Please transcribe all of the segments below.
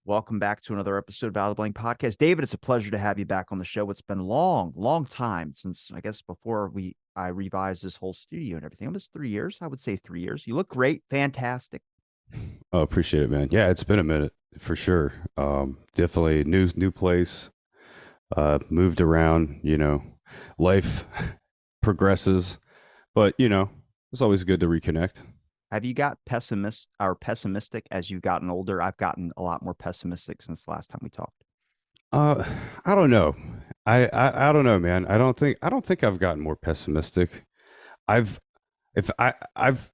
Welcome back to another episode of Out of the Blank Podcast. David, it's a pleasure to have you back on the show. It's been a long time since I guess before I revised this whole studio and everything. Almost 3 years. I would say 3 years. You look great, fantastic. Oh, appreciate it, man. Yeah, it's been a minute for sure. Definitely new place. Moved around. Life progresses, but it's always good to reconnect. Have you got pessimistic as you've gotten older? I've gotten a lot more pessimistic since the last time we talked. Uh, I don't know. I don't know, man. I don't think I've gotten more pessimistic. I've if I I've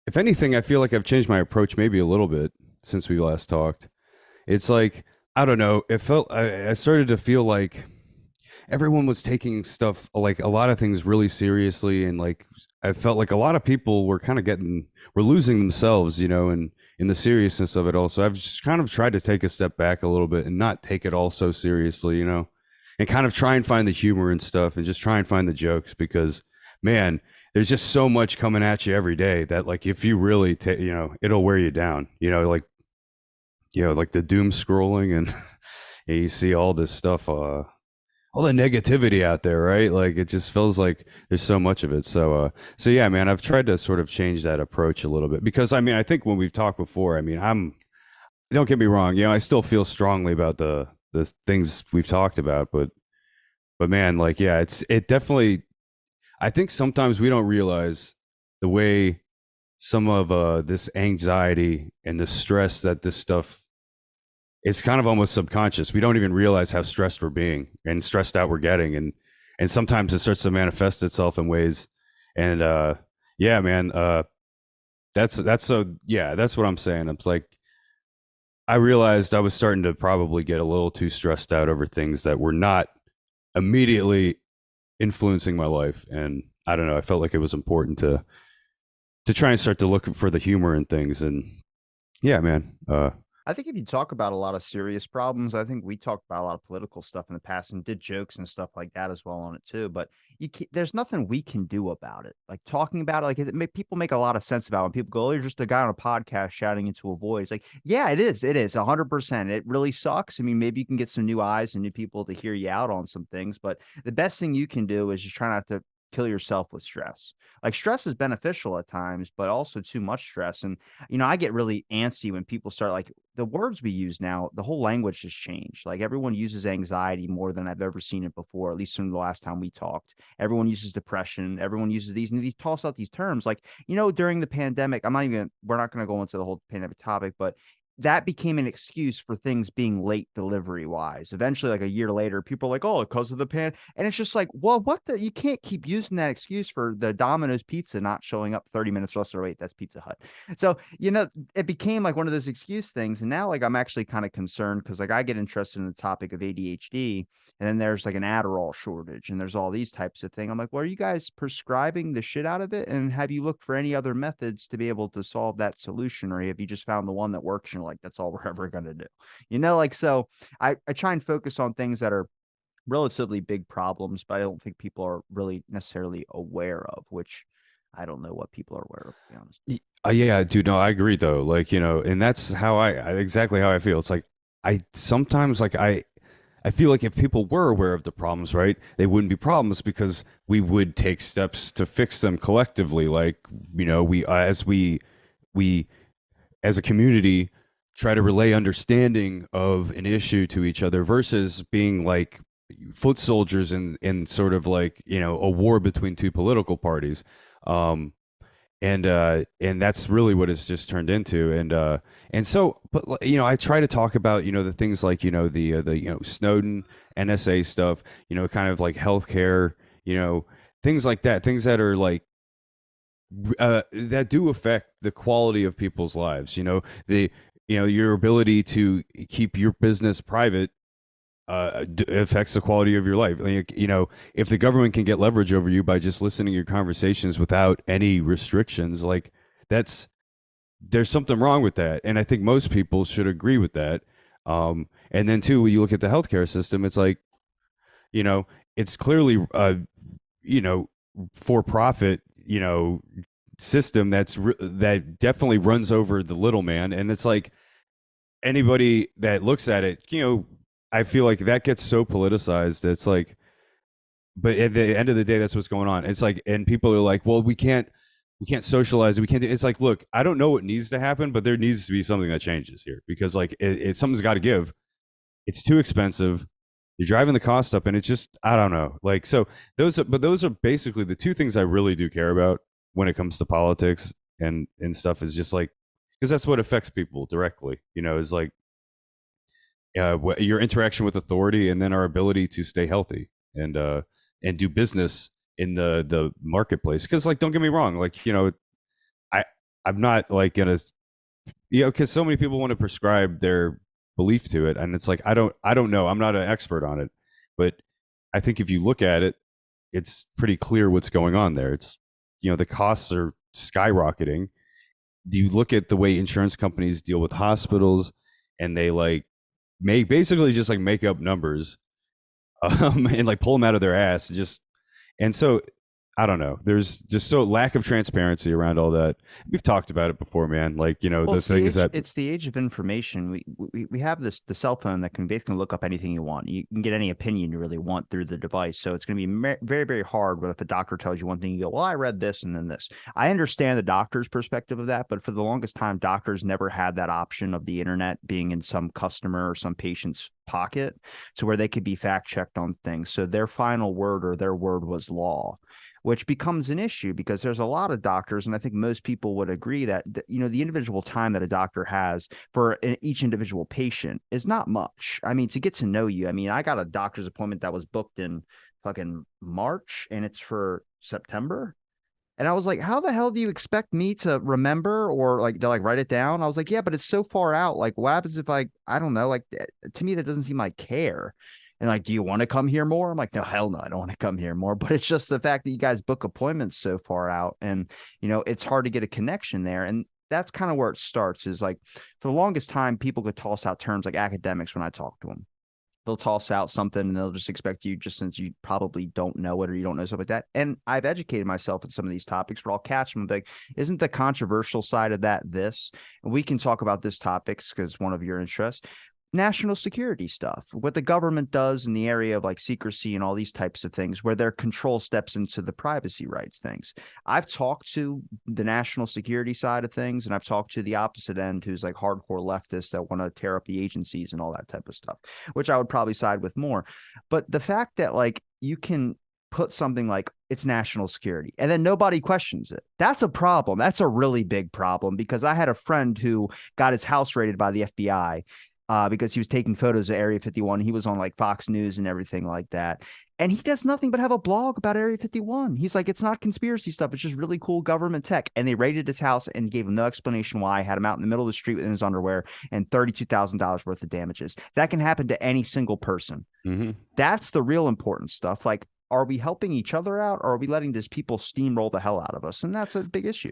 if anything, I feel like I've changed my approach maybe a little bit since we last talked. It's like I don't know. It felt I started to feel like everyone was taking stuff like a lot of things really seriously, and like I felt like a lot of people were kind of getting were losing themselves, in the seriousness of it all. So I've just kind of tried to take a step back a little bit and not take it all so seriously, and kind of try and find the humor and stuff and just try and find the jokes because man, there's just so much coming at you every day that like if you really take, it'll wear you down, like the doom scrolling and you see all this stuff all the negativity out there, right? Like it just feels like there's so much of it. So yeah, man, I've tried to sort of change that approach a little bit because I mean, I think when we've talked before, I mean, don't get me wrong, I still feel strongly about the things we've talked about, but man, like yeah, it definitely I think sometimes we don't realize the way some of this anxiety and the stress that this stuff it's kind of almost subconscious. We don't even realize how stressed we're being and stressed out we're getting, and sometimes it starts to manifest itself in ways. And yeah, man, that's so yeah, that's what I'm saying. It's like I realized I was starting to probably get a little too stressed out over things that were not immediately influencing my life, and I don't know. I felt like it was important to try and start to look for the humor in things, and yeah, man. I think if you talk about a lot of serious problems, I think we talked about a lot of political stuff in the past and did jokes and stuff like that as well on it too. But there's nothing we can do about it. Like talking about it, like people make a lot of sense about it. When people go, "Oh, you're just a guy on a podcast shouting into a void." It's like, yeah, it is. It is 100%. It really sucks. I mean, maybe you can get some new eyes and new people to hear you out on some things, but the best thing you can do is just try not to kill yourself with stress. Like stress is beneficial at times, but also too much stress. And I get really antsy when people start like the words we use now, the whole language has changed. Like everyone uses anxiety more than I've ever seen it before, at least from the last time we talked. Everyone uses depression. Everyone uses these and these toss out these terms. Like, during the pandemic, we're not going to go into the whole pandemic topic, but that became an excuse for things being late delivery wise. Eventually, like a year later, people are like, oh, because of the pan. And it's just like, well, what the? You can't keep using that excuse for the Domino's pizza not showing up 30 minutes less or wait. That's Pizza Hut. So, it became like one of those excuse things. And now, like, I'm actually kind of concerned because, like, I get interested in the topic of ADHD. And then there's like an Adderall shortage and there's all these types of things. I'm like, well, are you guys prescribing the shit out of it? And have you looked for any other methods to be able to solve that solution? Or have you just found the one that works and you're like, that's all we're ever going to do? Like, so I try and focus on things that are relatively big problems, but I don't think people are really necessarily aware of, which I don't know what people are aware of, to be honest. Yeah, dude. No, I agree though. Like, and that's how exactly how I feel. It's like I sometimes like I feel like if people were aware of the problems, right, they wouldn't be problems because we would take steps to fix them collectively. Like, we as a community try to relay understanding of an issue to each other versus being like foot soldiers in sort of like a war between two political parties. Um, and that's really what it's just turned into and so but I try to talk about the things like the Snowden NSA stuff, kind of like healthcare, things like that, things that are like that do affect the quality of people's lives, the your ability to keep your business private affects the quality of your life. Like, if the government can get leverage over you by just listening to your conversations without any restrictions, like that's there's something wrong with that. And I think most people should agree with that. And then too, when you look at the healthcare system, it's like, you know, it's clearly you know, for profit, system that definitely runs over the little man. And it's like anybody that looks at it, I feel like that gets so politicized. It's like, but at the end of the day, that's what's going on. It's like, and people are like, well, we can't socialize. We can't do, it's like, look, I don't know what needs to happen, but there needs to be something that changes here because like something's got to give. It's too expensive. You're driving the cost up, and it's just, I don't know. Like, so those are basically the two things I really do care about when it comes to politics and stuff is just like, because that's what affects people directly, is like, your interaction with authority and then our ability to stay healthy and do business in the marketplace. Because like, don't get me wrong, like, I I'm not like gonna, because so many people want to prescribe their belief to it, and it's like, I don't know, I'm not an expert on it, but I think if you look at it, it's pretty clear what's going on there. It's, the costs are skyrocketing. Do you look at the way insurance companies deal with hospitals, and they like make basically just like make up numbers, and like pull them out of their ass, and so I don't know. There's just so lack of transparency around all that. We've talked about it before, man. Like, Well, the thing is that, it's the age of information. We have the cell phone that can basically look up anything you want. You can get any opinion you really want through the device. So it's going to be very, very hard. But if a doctor tells you one thing, you go, well, I read this and then this. I understand the doctor's perspective of that, but for the longest time, doctors never had that option of the internet being in some customer or some patient's pocket to where they could be fact checked on things. So their final word or their word was law, which becomes an issue because there's a lot of doctors, and I think most people would agree that the individual time that a doctor has for each individual patient is not much. I mean, to get to know you. I mean, I got a doctor's appointment that was booked in fucking March, and it's for September. And I was like, how the hell do you expect me to remember or like to like write it down? I was like, yeah, but it's so far out. Like, what happens if I don't know, like to me, that doesn't seem like care. And like, do you want to come here more? I'm like, no, hell no, I don't want to come here more. But it's just the fact that you guys book appointments so far out, and it's hard to get a connection there. And that's kind of where it starts. Is like for the longest time, people could toss out terms like academics when I talk to them. They'll toss out something and they'll just expect you, just since you probably don't know it or you don't know something like that. And I've educated myself in some of these topics, but I'll catch them like, isn't the controversial side of that this? And we can talk about this topics because one of your interests, national security stuff, what the government does in the area of like secrecy and all these types of things, where their control steps into the privacy rights things. I've talked to the national security side of things, and I've talked to the opposite end, who's like hardcore leftists that want to tear up the agencies and all that type of stuff, which I would probably side with more. But the fact that like you can put something like it's national security and then nobody questions it, that's a problem. That's a really big problem, because I had a friend who got his house raided by the FBI because he was taking photos of Area 51. He was on like Fox News and everything like that. And he does nothing but have a blog about Area 51. He's like, it's not conspiracy stuff. It's just really cool government tech. And they raided his house and gave him no explanation why. Had him out in the middle of the street in his underwear and $32,000 worth of damages. That can happen to any single person. mm-hmm. That's the real important stuff. Like, are we helping each other out, or are we letting these people steamroll the hell out of us? And that's a big issue.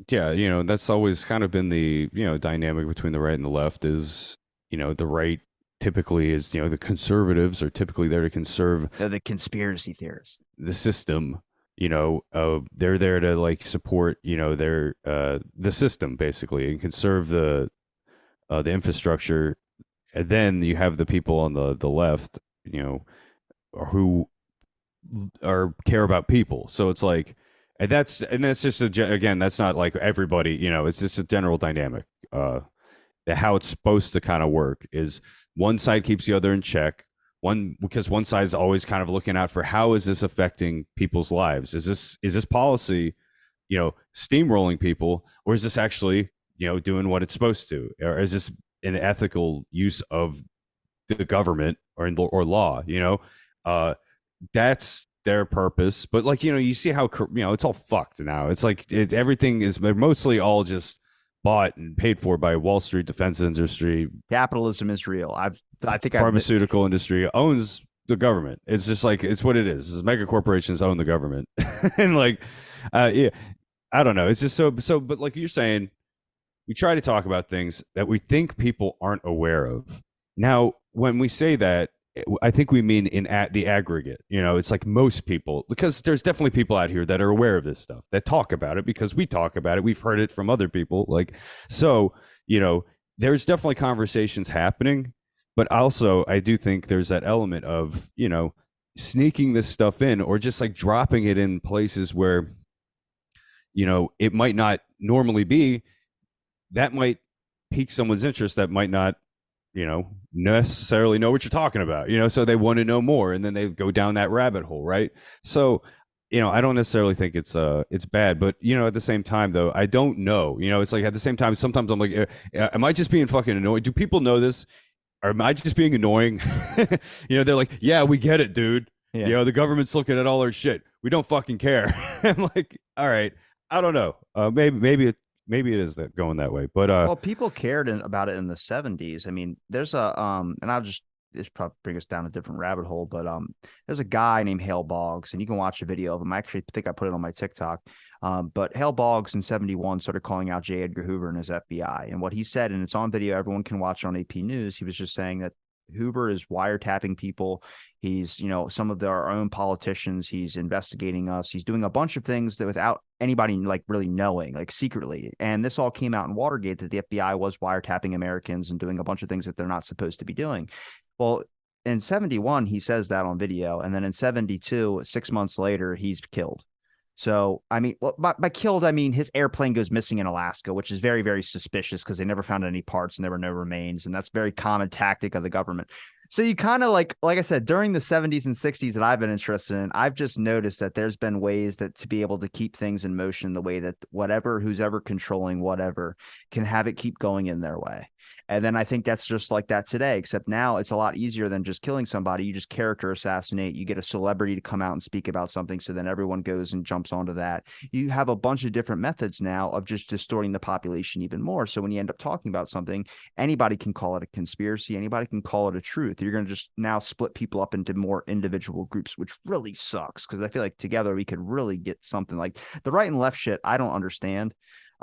Yeah, that's always kind of been the, dynamic between the right and the left is, the right typically is, the conservatives are typically there to conserve They're the conspiracy theorists. the system. They're there to like support, their the system basically, and conserve the infrastructure. And then you have the people on the left, who are care about people. So it's like, and that's just again, that's not like everybody, it's just a general dynamic. How it's supposed to kind of work is one side keeps the other in check. Because one side is always kind of looking out for how is this affecting people's lives? Is this policy, steamrolling people, or is this actually, doing what it's supposed to, or is this an ethical use of the government or law? That's their purpose. But like, you see how it's all fucked now. It's like everything is mostly all just bought and paid for by Wall Street, defense industry. Capitalism is real. I think pharmaceutical industry owns the government. It's just like, it's what it is. Mega corporations own the government. And like, yeah, I don't know. It's just so, but like you're saying, we try to talk about things that we think people aren't aware of. Now, when we say that, I think we mean at the aggregate. It's like most people, because there's definitely people out here that are aware of this stuff, that talk about it because we talk about it. We've heard it from other people. Like, so, there's definitely conversations happening, but also I do think there's that element of, sneaking this stuff in or just like dropping it in places where, it might not normally be. That might pique someone's interest that might not, necessarily know what you're talking about, so they want to know more and then they go down that rabbit hole, right? So, I don't necessarily think it's bad, but at the same time though, I don't know. It's like at the same time, sometimes I'm like, am I just being fucking annoying? Do people know this? Or am I just being annoying? They're like, yeah, we get it, dude. Yeah. The government's looking at all our shit. We don't fucking care. I'm like, all right, I don't know. Maybe it is that going that way, but Well, people cared about it in the 70s. I mean, there's a and I'll just this probably bring us down a different rabbit hole, but there's a guy named Hale Boggs, and you can watch a video of him. I actually think I put it on my TikTok. But Hale Boggs in 71 started calling out J. Edgar Hoover and his FBI. And what he said, and it's on video, everyone can watch it on AP News. He was just saying that Hoover is wiretapping people. He's, some of our own politicians. He's investigating us. He's doing a bunch of things that without anybody like really knowing, like secretly. And this all came out in Watergate that the FBI was wiretapping Americans and doing a bunch of things that they're not supposed to be doing. Well, in 71, he says that on video. And then in 72, 6 months later, he's killed. So, I mean, well, by killed, I mean his airplane goes missing in Alaska, which is very, very suspicious because they never found any parts and there were no remains. And that's a very common tactic of the government. So you kind of like I said, during the 70s and 60s that I've been interested in, I've just noticed that there's been ways that to be able to keep things in motion the way that who's ever controlling whatever can have it keep going in their way. And then I think that's just like that today, except now it's a lot easier than just killing somebody. You just character assassinate. You get a celebrity to come out and speak about something. So then everyone goes and jumps onto that. You have a bunch of different methods now of just distorting the population even more. So when you end up talking about something, anybody can call it a conspiracy. Anybody can call it a truth. You're going to just now split people up into more individual groups, which really sucks because I feel like together we could really get something like the right and left shit. I don't understand.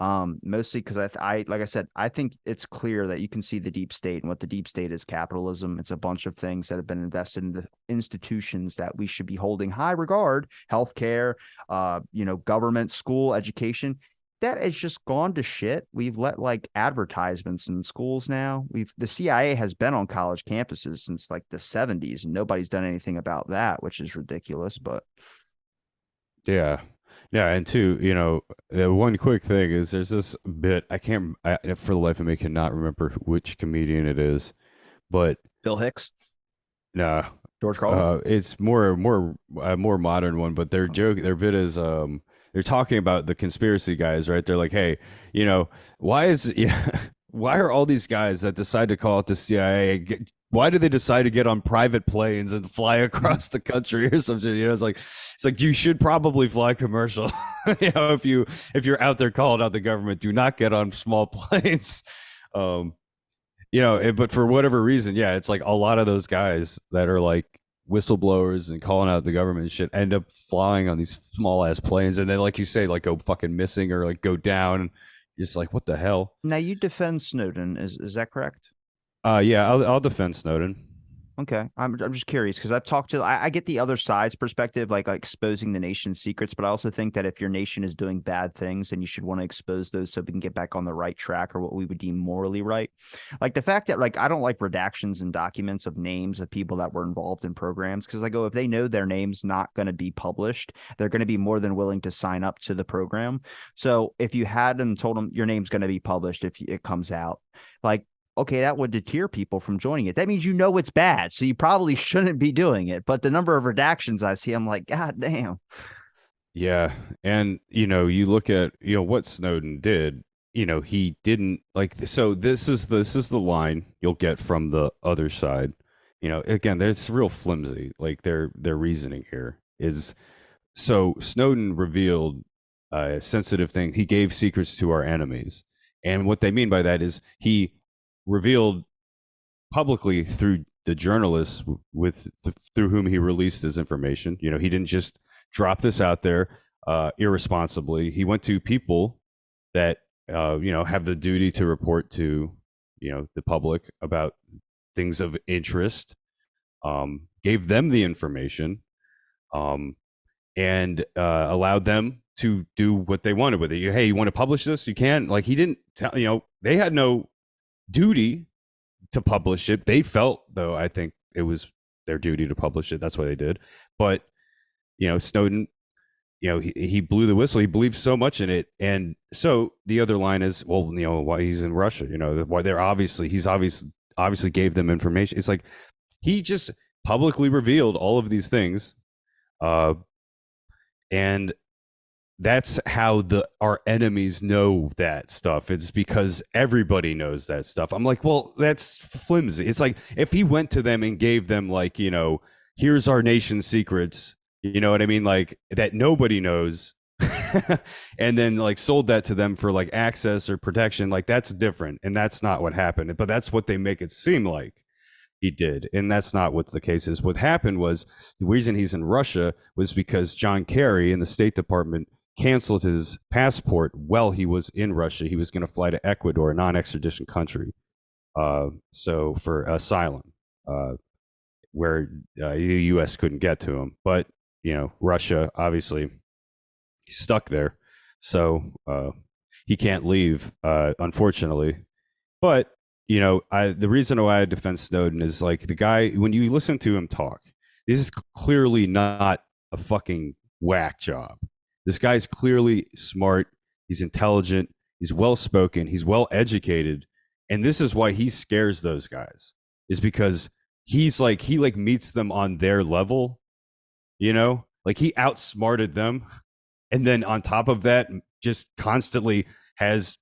Mostly because I like I said, I think it's clear that you can see the deep state, and what the deep state is capitalism. It's a bunch of things that have been invested in the institutions that we should be holding high regard: healthcare, government, school, education. That has just gone to shit. We've let like advertisements in schools now. The CIA has been on college campuses since like the 70s, and nobody's done anything about that, which is ridiculous. But yeah. Yeah, and two, the one quick thing is there's this bit for the life of me cannot remember which comedian it is, but Bill Hicks, nah, George Carlin. it's more a more modern one. But their bit is they're talking about the conspiracy guys, right? They're like, hey, why is why are all these guys that decide to call it the CIA? Why do they decide to get on private planes and fly across the country or something? It's like you should probably fly commercial. If you're out there calling out the government, do not get on small planes. Um, but for whatever reason, yeah, it's like a lot of those guys that are like whistleblowers and calling out the government and shit end up flying on these small ass planes, and then like you say, like go fucking missing or like go down. Just like what the hell? Now you defend Snowden, is that correct? Yeah, I'll defend Snowden. Okay, I'm just curious because I've talked to I get the other side's perspective, like exposing the nation's secrets, but I also think that if your nation is doing bad things, then you should want to expose those so we can get back on the right track or what we would deem morally right. Like the fact that like I don't like redactions and documents of names of people that were involved in programs because I go if they know their name's not going to be published, they're going to be more than willing to sign up to the program. So if you had them told them your name's going to be published if it comes out, like okay, that would deter people from joining it. That means it's bad, so you probably shouldn't be doing it. But the number of redactions I see, I'm like, God damn. Yeah, and you look at what Snowden did. He didn't like. So this is the line you'll get from the other side. Again, there's real flimsy. Like their reasoning here is so Snowden revealed sensitive things. He gave secrets to our enemies, and what they mean by that is he revealed publicly through the journalists through whom he released his information. He didn't just drop this out there irresponsibly. He went to people that have the duty to report to the public about things of interest. Gave them the information, and allowed them to do what they wanted with it. Hey, you want to publish this? You can. Like he didn't tell. They had no duty to publish it. They felt, though, I think it was their duty to publish it. That's why they did. But Snowden, he blew the whistle. He believed so much in it, and so the other line is, well, why he's in Russia. Why he's obviously gave them information. It's like he just publicly revealed all of these things, uh, and that's how our enemies know that stuff. It's because everybody knows that stuff. I'm like, well, that's flimsy. It's like if he went to them and gave them like, here's our nation's secrets, you know what I mean? Like that nobody knows. And then like sold that to them for like access or protection, like that's different. And that's not what happened. But that's what they make it seem like he did, and that's not what the case is. What happened was the reason he's in Russia was because John Kerry in the State Department canceled his passport while he was in Russia. He was going to fly to Ecuador, a non-extradition country, so for asylum, where the U.S. couldn't get to him. But Russia obviously stuck there, so he can't leave, unfortunately. But the reason why I defend Snowden is like the guy. When you listen to him talk, this is clearly not a fucking whack job. This guy's clearly smart. He's intelligent. He's well spoken. He's well educated, and this is why he scares those guys. Is because he meets them on their level. Like he outsmarted them, and then on top of that, just constantly has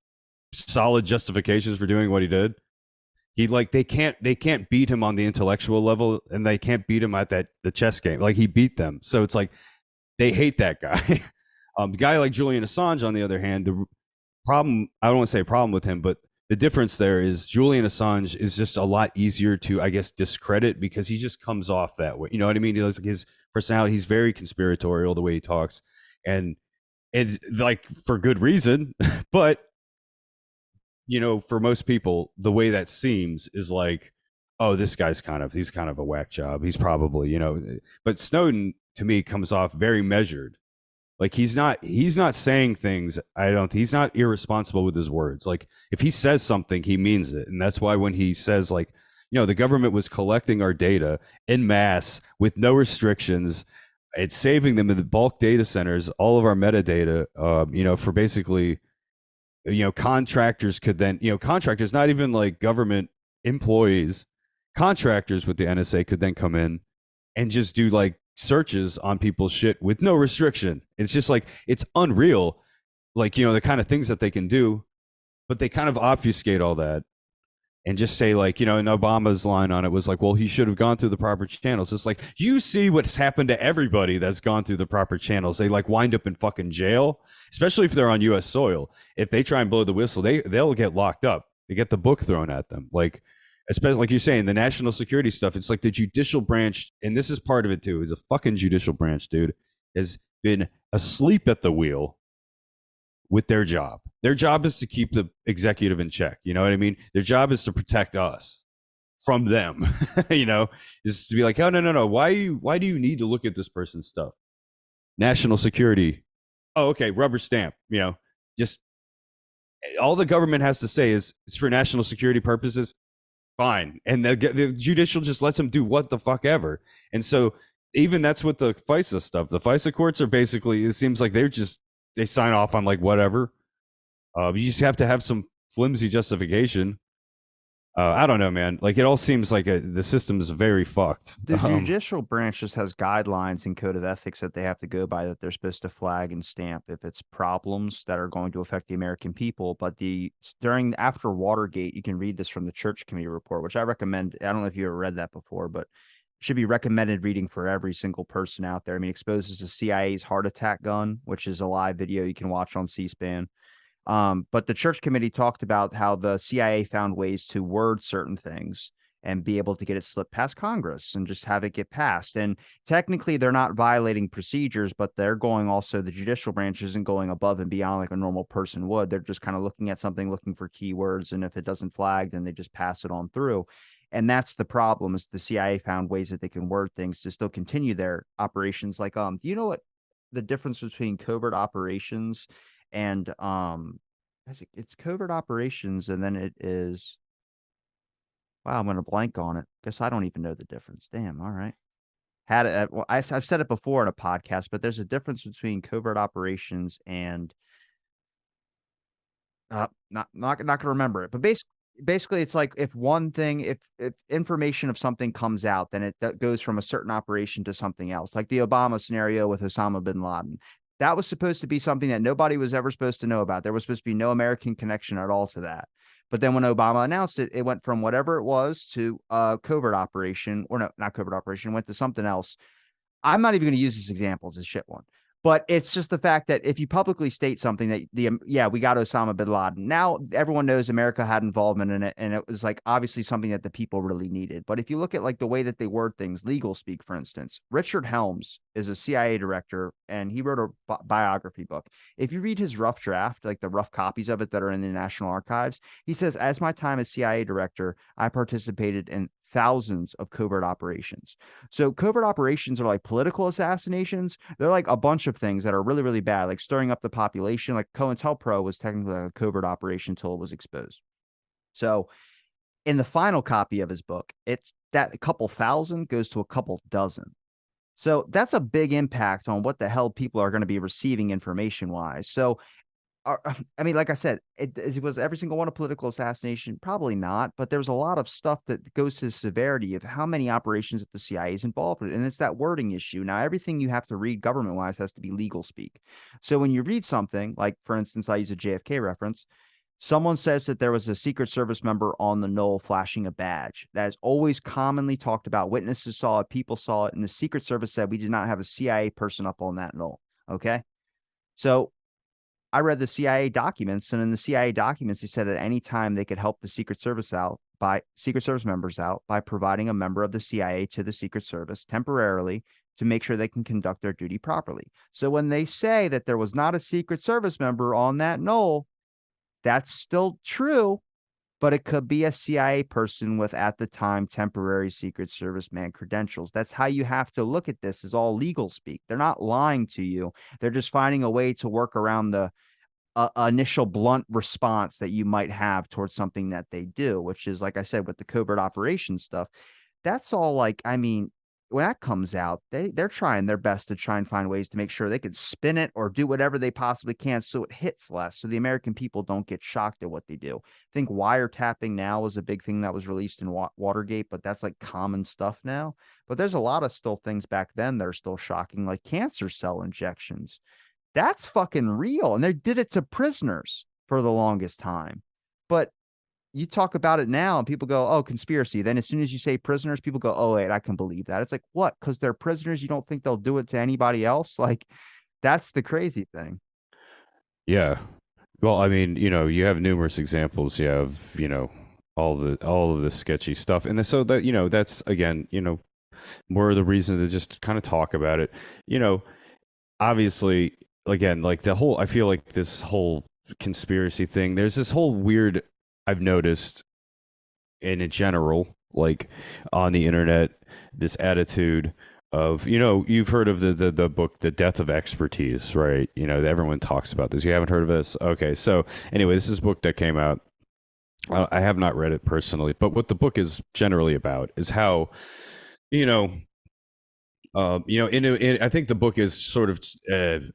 solid justifications for doing what he did. They can't beat him on the intellectual level, and they can't beat him at the chess game. Like he beat them, so it's like they hate that guy. The guy like Julian Assange, on the other hand, the problem, I don't want to say a problem with him, but the difference there is Julian Assange is just a lot easier to, I guess, discredit because he just comes off that way. You know what I mean? He looks like his personality. He's very conspiratorial the way he talks, and it's like for good reason. But for most people, the way that seems is like, oh, this guy's he's kind of a whack job. He's probably, but Snowden to me comes off very measured. Like he's not saying things. He's not irresponsible with his words. Like if he says something, he means it. And that's why when he says like, the government was collecting our data in mass with no restrictions, it's saving them in the bulk data centers, all of our metadata, for basically contractors could then, contractors, not even like government employees, contractors with the NSA could then come in and just do like searches on people's shit with no restriction. It's just like, it's unreal, like, the kind of things that they can do, but they kind of obfuscate all that and just say like, and Obama's line on it was like, well, he should have gone through the proper channels. It's like, you see what's happened to everybody that's gone through the proper channels. They like wind up in fucking jail, especially if they're on US soil. If they try and blow the whistle, they'll get locked up. They get the book thrown at them. Like, especially like you're saying, the national security stuff, it's like the judicial branch, and this is part of it too, is a fucking judicial branch, dude, has been asleep at the wheel with their job. Their job is to keep the executive in check. You know what I mean? Their job is to protect us from them. Is to be like, oh no. Why do you need to look at this person's stuff? National security. Oh, okay, rubber stamp. Just all the government has to say is it's for national security purposes. Fine, and the judicial just lets them do what the fuck ever. And so even that's with the FISA stuff. The FISA courts are basically, it seems like they sign off on like whatever. You just have to have some flimsy justification. I don't know, man. Like it all seems like the system is very fucked. The judicial branch just has guidelines and code of ethics that they have to go by, that they're supposed to flag and stamp if it's problems that are going to affect the American people. But after Watergate, you can read this from the Church Committee report, which I recommend. I don't know if you ever read that before, but it should be recommended reading for every single person out there. I mean, exposes the CIA's heart attack gun, which is a live video you can watch on C-SPAN. But the Church Committee talked about how the CIA found ways to word certain things and be able to get it slipped past Congress and just have it get passed. And technically, they're not violating procedures, but the judicial branch isn't going above and beyond like a normal person would. They're just kind of looking at something, looking for keywords. And if it doesn't flag, then they just pass it on through. And that's the problem, is the CIA found ways that they can word things to still continue their operations. Like, do you know what the difference between covert operations and it's covert operations, and then it is Wow, I'm gonna blank on it. Guess I don't even know the difference. Damn. All right. Had it. Well, I've said it before in a podcast, but there's a difference between covert operations and not gonna remember it. But basically, it's like if one thing, if information of something comes out, then it that goes from a certain operation to something else. Like the Obama scenario with Osama bin Laden. That was supposed to be something that nobody was ever supposed to know about. There was supposed to be no American connection at all to that. But then when Obama announced it, it went from whatever it was to a covert operation, or no, not covert operation, went to something else. I'm not even going to use this example as a shit one, but it's just the fact that if you publicly state something that yeah, we got Osama bin Laden. Now everyone knows America had involvement in it, and it was like obviously something that the people really needed. But if you look at like the way that they word things, legal speak, for instance, Richard Helms is a CIA director, and he wrote a biography book. If you read his rough draft, like the rough copies of it that are in the National Archives, he says, as my time as CIA director, I participated in thousands of covert operations. So covert operations are like political assassinations. They're like a bunch of things that are really, really bad, like stirring up the population. Like COINTELPRO was technically a covert operation until it was exposed. So in the final copy of his book, it's that a couple thousand goes to a couple dozen. So that's a big impact on what the hell people are going to be receiving information wise. So I mean, like I said, it was every single one a political assassination? Probably not, but there's a lot of stuff that goes to the severity of how many operations that the CIA is involved with. And it's that wording issue. Now, everything you have to read government wise has to be legal speak. So when you read something, like for instance, I use a JFK reference, someone says that there was a Secret Service member on the knoll flashing a badge. That is always commonly talked about. Witnesses saw it, people saw it, and the Secret Service said we did not have a CIA person up on that knoll. Okay. So I read the CIA documents, and in the CIA documents, they said at any time they could help the Secret Service out by Secret Service members out by providing a member of the CIA to the Secret Service temporarily to make sure they can conduct their duty properly. So when they say that there was not a Secret Service member on that knoll, that's still true, but it could be a CIA person with at the time temporary Secret Service man credentials. That's how you have to look at this, is all legal speak. They're not lying to you. They're just finding a way to work around the initial blunt response that you might have towards something that they do, which is, like I said, with the covert operation stuff. That's all like, I mean, when that comes out, they're trying their best to try and find ways to make sure they could spin it or do whatever they possibly can so it hits less, so the American people don't get shocked at what they do. I think wiretapping now is a big thing that was released in Watergate, but that's like common stuff now. But there's a lot of still things back then that are still shocking, like cancer cell injections. That's fucking real. And they did it to prisoners for the longest time. But you talk about it now and people go, oh, conspiracy. Then as soon as you say prisoners, people go, oh, wait, I can believe that. It's like, what? Because they're prisoners. You don't think they'll do it to anybody else? Like, that's the crazy thing. Yeah. Well, I mean, you have numerous examples. You have, all of the sketchy stuff, and so that that's again, more of the reason to just kind of talk about it. Obviously, again, like the whole, I feel like this whole conspiracy thing. There's this whole weird, I've noticed in general, like on the internet, this attitude of, you've heard of the book The Death of Expertise, right? Everyone talks about this. You haven't heard of this? Okay. So anyway, this is a book that came out. I have not read it personally, but what the book is generally about is how, you know I think the book is sort of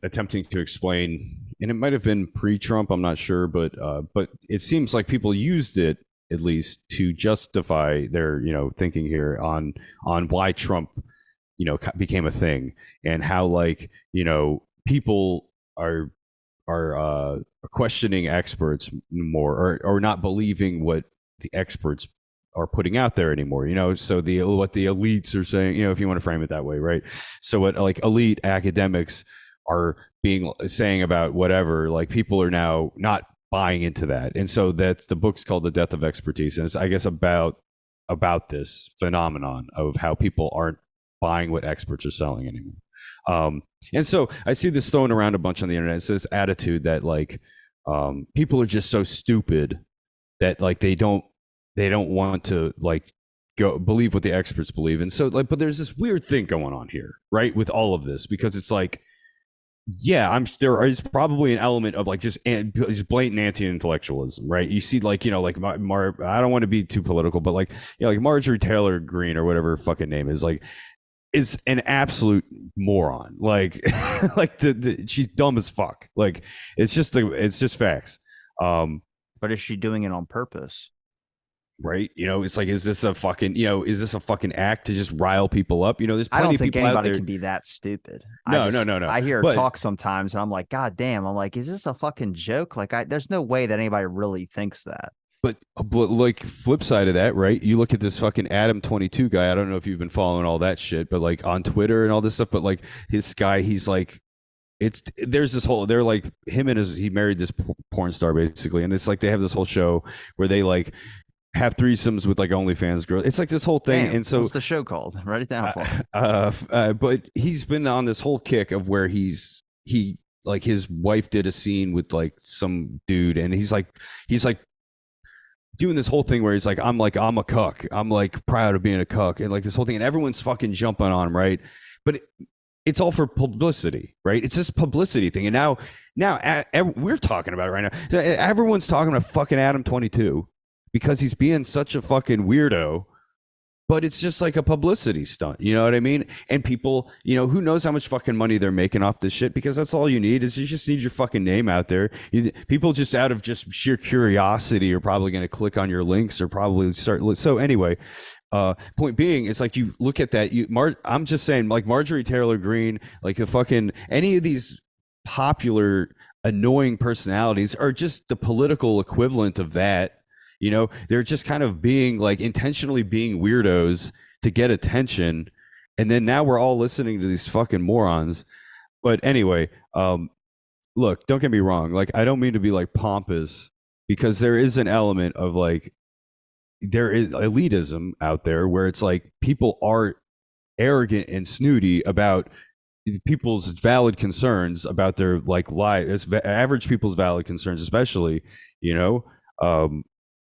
attempting to explain, and it might have been pre-Trump, I'm not sure, but it seems like people used it at least to justify their thinking here on why Trump became a thing, and how, like, people are questioning experts more, or not believing what the experts are putting out there anymore. So what the elites are saying, if you want to frame it that way, right? So what, like, elite academics are saying about whatever, like, people are now not buying into that. And so that the book's called The Death of Expertise, and it's, I guess, about this phenomenon of how people aren't buying what experts are selling anymore. And so I see this thrown around a bunch on the internet. It's this attitude that, like, people are just so stupid that, like, they don't want to, like, go believe what the experts believe. And so, like, but there's this weird thing going on here, right, with all of this, because it's like, Yeah, there is probably an element of like just blatant anti-intellectualism, right? You see, like, like I don't want to be too political, but like, like Marjorie Taylor Greene or whatever her fucking name is, like, is an absolute moron. Like, like she's dumb as fuck. Like, it's just facts. Um, But is she doing it on purpose? right? It's like, is this a fucking act to just rile people up? There's I plenty don't of think people out anybody there. can be that stupid. No, no, no, no. I hear her But talk sometimes and I'm like, God damn. I'm like, is this a fucking joke? Like there's no way that anybody really thinks that. But like, flip side of that, right? You look at this fucking Adam 22 guy. I don't know if you've been following all that shit, but like on Twitter and all this stuff. But like his guy, he's like, there's this whole, they're like, him and he married this porn star basically, and it's like they have this whole show where they like have threesomes with like OnlyFans girls. It's like this whole thing, Damn, and so what's the show called? Write it down for me. but he's been on this whole kick of where he like, his wife did a scene with like some dude, and he's like doing this whole thing where he's like, I'm a cuck. I'm like proud of being a cuck, and like this whole thing, and everyone's fucking jumping on him, right? But it's all for publicity, right? It's this publicity thing, and now we're talking about it right now. Everyone's talking about fucking Adam 22 because he's being such a fucking weirdo, but it's just like a publicity stunt. You know what I mean? And people, who knows how much fucking money they're making off this shit, because that's all you need is you just need your fucking name out there. People just out of just sheer curiosity are probably going to click on your links or probably start. So anyway, point being, it's like you look at that. I'm just saying, like Marjorie Taylor Greene, like the fucking any of these popular annoying personalities are just the political equivalent of that. They're just kind of being like intentionally being weirdos to get attention. And then now we're all listening to these fucking morons. But anyway, look, don't get me wrong. Like, I don't mean to be like pompous, because there is an element of like, there is elitism out there where it's like people are arrogant and snooty about people's valid concerns about their like lives, average people's valid concerns, especially, you know.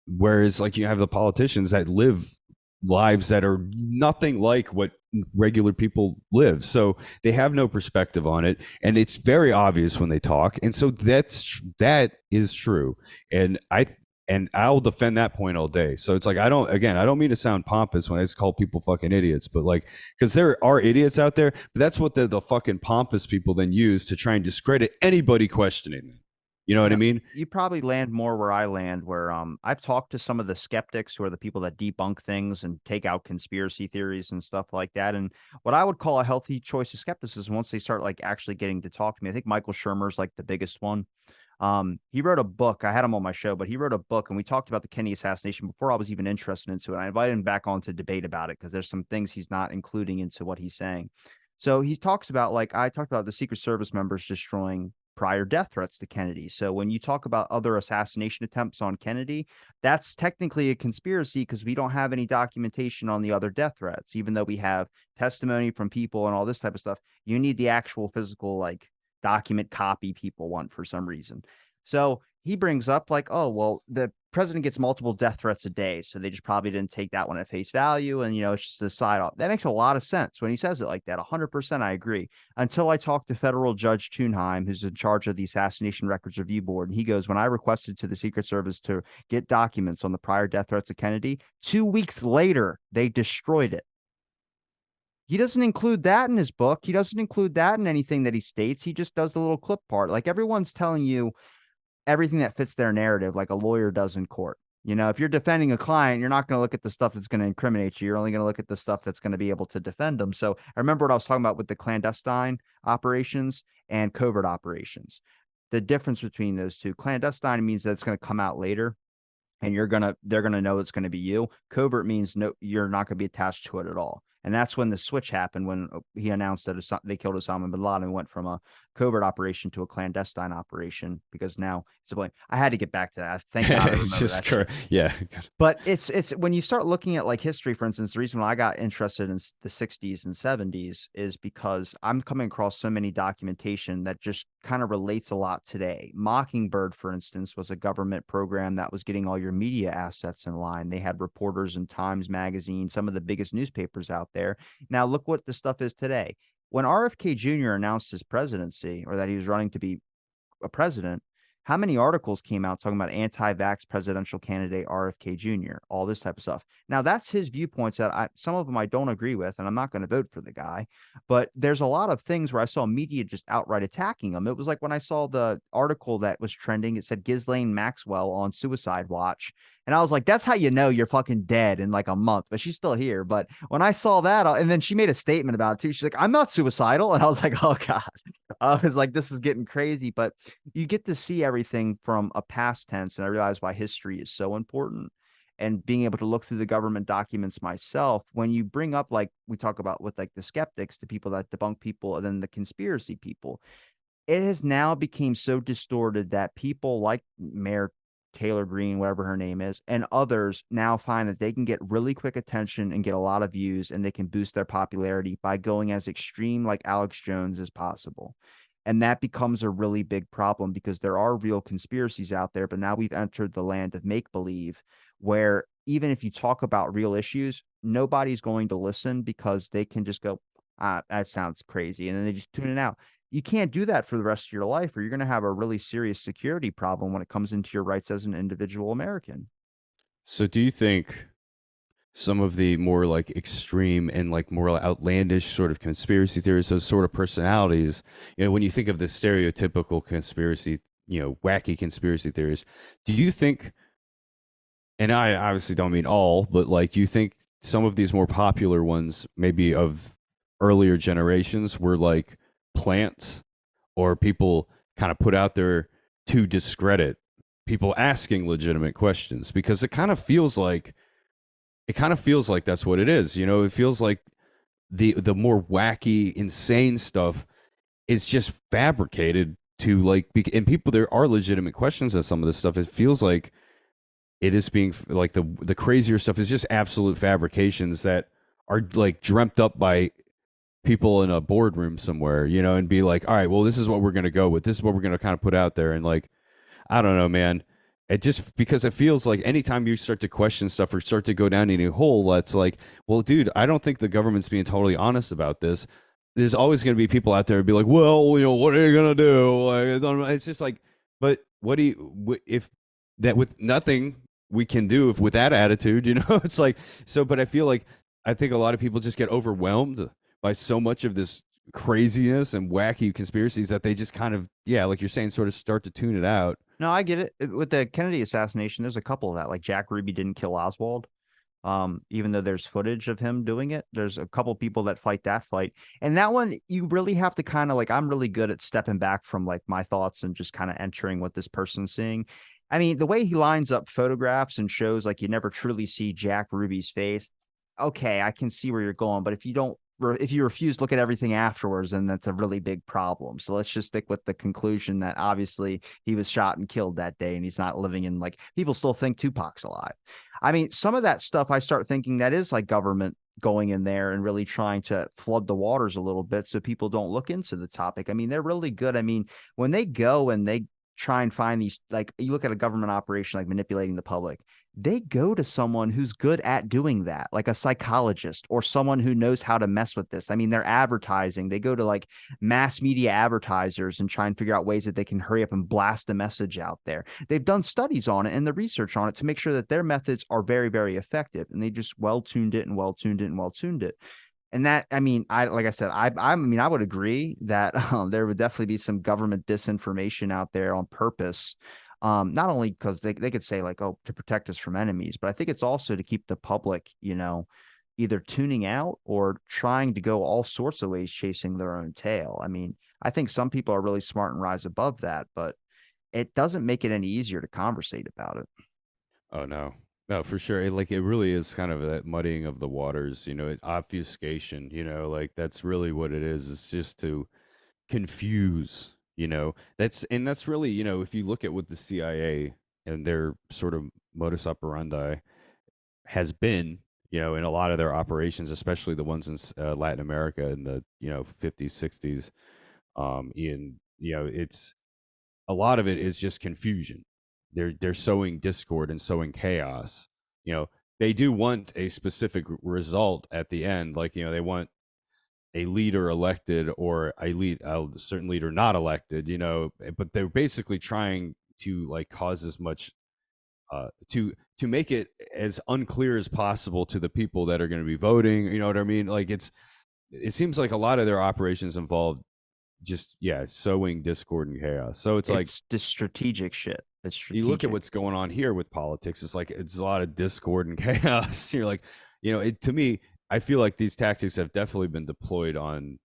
Whereas like you have the politicians that live lives that are nothing like what regular people live, so they have no perspective on it, and it's very obvious when they talk. And so that is true, and I'll defend that point all day. So it's like, I don't mean to sound pompous when I just call people fucking idiots, but like, because there are idiots out there, but that's what the fucking pompous people then use to try and discredit anybody questioning them. You know what I mean? You probably land more where I land, where I've talked to some of the skeptics who are the people that debunk things and take out conspiracy theories and stuff like that. And what I would call a healthy choice of skepticism, once they start like actually getting to talk to me, I think Michael Shermer's like the biggest one. He wrote a book. I had him on my show, but he wrote a book and we talked about the Kennedy assassination before I was even interested into it. I invited him back on to debate about it because there's some things he's not including into what he's saying. So he talks about, like I talked about, the Secret Service members destroying prior death threats to Kennedy. So when you talk about other assassination attempts on Kennedy, that's technically a conspiracy because we don't have any documentation on the other death threats, even though we have testimony from people and all this type of stuff. You need the actual physical, like, document copy people want for some reason. So he brings up like, oh, well, the president gets multiple death threats a day, so they just probably didn't take that one at face value, and it's just a side off. That makes a lot of sense when he says it like that. 100%, I agree. Until I talked to federal Judge Thunheim, who's in charge of the Assassination Records Review Board, and he goes, when I requested to the Secret Service to get documents on the prior death threats of Kennedy, 2 weeks later they destroyed it. He doesn't include that in his book. He doesn't include that in anything that he states. He just does the little clip part. Like, everyone's telling you everything that fits their narrative, like a lawyer does in court. If you're defending a client, you're not going to look at the stuff that's going to incriminate you. You're only going to look at the stuff that's going to be able to defend them. So I remember what I was talking about with the clandestine operations and covert operations. The difference between those two: clandestine means that it's going to come out later and they're gonna know it's gonna be you. Covert means no, you're not gonna be attached to it at all. And that's when the switch happened, when he announced that they killed Osama bin Laden and went from a covert operation to a clandestine operation, because now it's a blame. I had to get back to that. Thank God I remember Just that correct. shit. Yeah. But it's when you start looking at like history, for instance, the reason why I got interested in the 60s and 70s is because I'm coming across so many documentation that just kind of relates a lot today. Mockingbird, for instance, was a government program that was getting all your media assets in line. They had reporters in Times Magazine, some of the biggest newspapers out there. Now look what the stuff is today. when RFK Jr. announced his presidency or that he was running to be a president, how many articles came out talking about anti-vax presidential candidate RFK Jr., all this type of stuff. Now that's his viewpoints that some of them I don't agree with, and I'm not going to vote for the guy. But there's a lot of things where I saw media just outright attacking him. It was like when I saw the article that was trending, it said Ghislaine Maxwell on suicide watch. And I was like, that's how you know you're fucking dead in like a month, but she's still here. But when I saw that, and then she made a statement about it too. She's like, I'm not suicidal. And I was like, oh God. I was like, this is getting crazy. But you get to see everything from a past tense. And I realize why history is so important. And being able to look through the government documents myself, when you bring up, like we talk about with like the skeptics, the people that debunk people, and then the conspiracy people, it has now become so distorted that people like Mayor Taylor Green, whatever her name is, and others now find that they can get really quick attention and get a lot of views, and they can boost their popularity by going as extreme like Alex Jones as possible. And that becomes a really big problem because there are real conspiracies out there, but now we've entered the land of make believe where even if you talk about real issues, nobody's going to listen because they can just go, that sounds crazy. And then they just tune it out. You can't do that for the rest of your life, or you're going to have a really serious security problem when it comes into your rights as an individual American. So do you think some of the more like extreme and like more outlandish sort of conspiracy theories, those sort of personalities, when you think of the stereotypical conspiracy, wacky conspiracy theories, do you think, and I obviously don't mean all, but like, do you think some of these more popular ones, maybe of earlier generations, were like plants or people kind of put out there to discredit people asking legitimate questions? Because it kind of feels like that's what it is. It feels like the more wacky, insane stuff is just fabricated to like and people, there are legitimate questions at some of this stuff. It feels like it is being like the crazier stuff is just absolute fabrications that are like dreamt up by people in a boardroom somewhere, and be like, all right, well, this is what we're going to go with. This is what we're going to kind of put out there. And like, I don't know, man. It just because it feels like anytime you start to question stuff or start to go down any hole, that's like, well, dude, I don't think the government's being totally honest about this. There's always going to be people out there and be like, well, what are you gonna do? Like, it's just like, but what do you if that with nothing we can do if with that attitude, it's like so. But I think a lot of people just get overwhelmed by so much of this craziness and wacky conspiracies that they just kind of, yeah, like you're saying, sort of start to tune it out. No, I get it. With the Kennedy assassination, there's a couple of that. Like Jack Ruby didn't kill Oswald. Even though there's footage of him doing it, there's a couple people that fight that fight. And that one, you really have to kind of like, I'm really good at stepping back from like my thoughts and just kind of entering what this person's seeing. I mean, the way he lines up photographs and shows like you never truly see Jack Ruby's face. Okay, I can see where you're going, but if you refuse to look at everything afterwards, then that's a really big problem. So let's just stick with the conclusion that obviously he was shot and killed that day and he's not living in like people still think Tupac's alive. I mean, some of that stuff I start thinking that is like government going in there and really trying to flood the waters a little bit so people don't look into the topic. I mean, they're really good. I mean, when they go and they try and find these, like you look at a government operation like manipulating the public, they go to someone who's good at doing that, like a psychologist or someone who knows how to mess with this. I mean, they're advertising. They go to like mass media advertisers and try and figure out ways that they can hurry up and blast a message out there. They've done studies on it and the research on it to make sure that their methods are very, very effective. And they just well tuned it and well tuned it and well tuned it. And that, I mean, like I said, I mean, I would agree that there would definitely be some government disinformation out there on purpose. Not only because they could say like, oh, to protect us from enemies, but I think it's also to keep the public, either tuning out or trying to go all sorts of ways chasing their own tail. I mean, I think some people are really smart and rise above that, but it doesn't make it any easier to conversate about it. Oh no. No, for sure. It really is kind of that muddying of the waters, obfuscation, like that's really what it is. It's just to confuse, that's really, if you look at what the CIA and their sort of modus operandi has been, in a lot of their operations, especially the ones in Latin America in the, 50s, 60s, it's a lot of it is just confusion. They're sowing discord and sowing chaos. You know, they do want a specific result at the end, like they want a leader elected or a certain leader not elected, but they're basically trying to like cause as much to make it as unclear as possible to the people that are going to be voting. You know what I mean? Like it seems like a lot of their operations involve just sowing discord and chaos. So it's like It's the strategic shit. It's you look at strategic. what's going on here with politics. It's like it's a lot of discord and chaos. You're like, it to me. I feel like these tactics have definitely been deployed on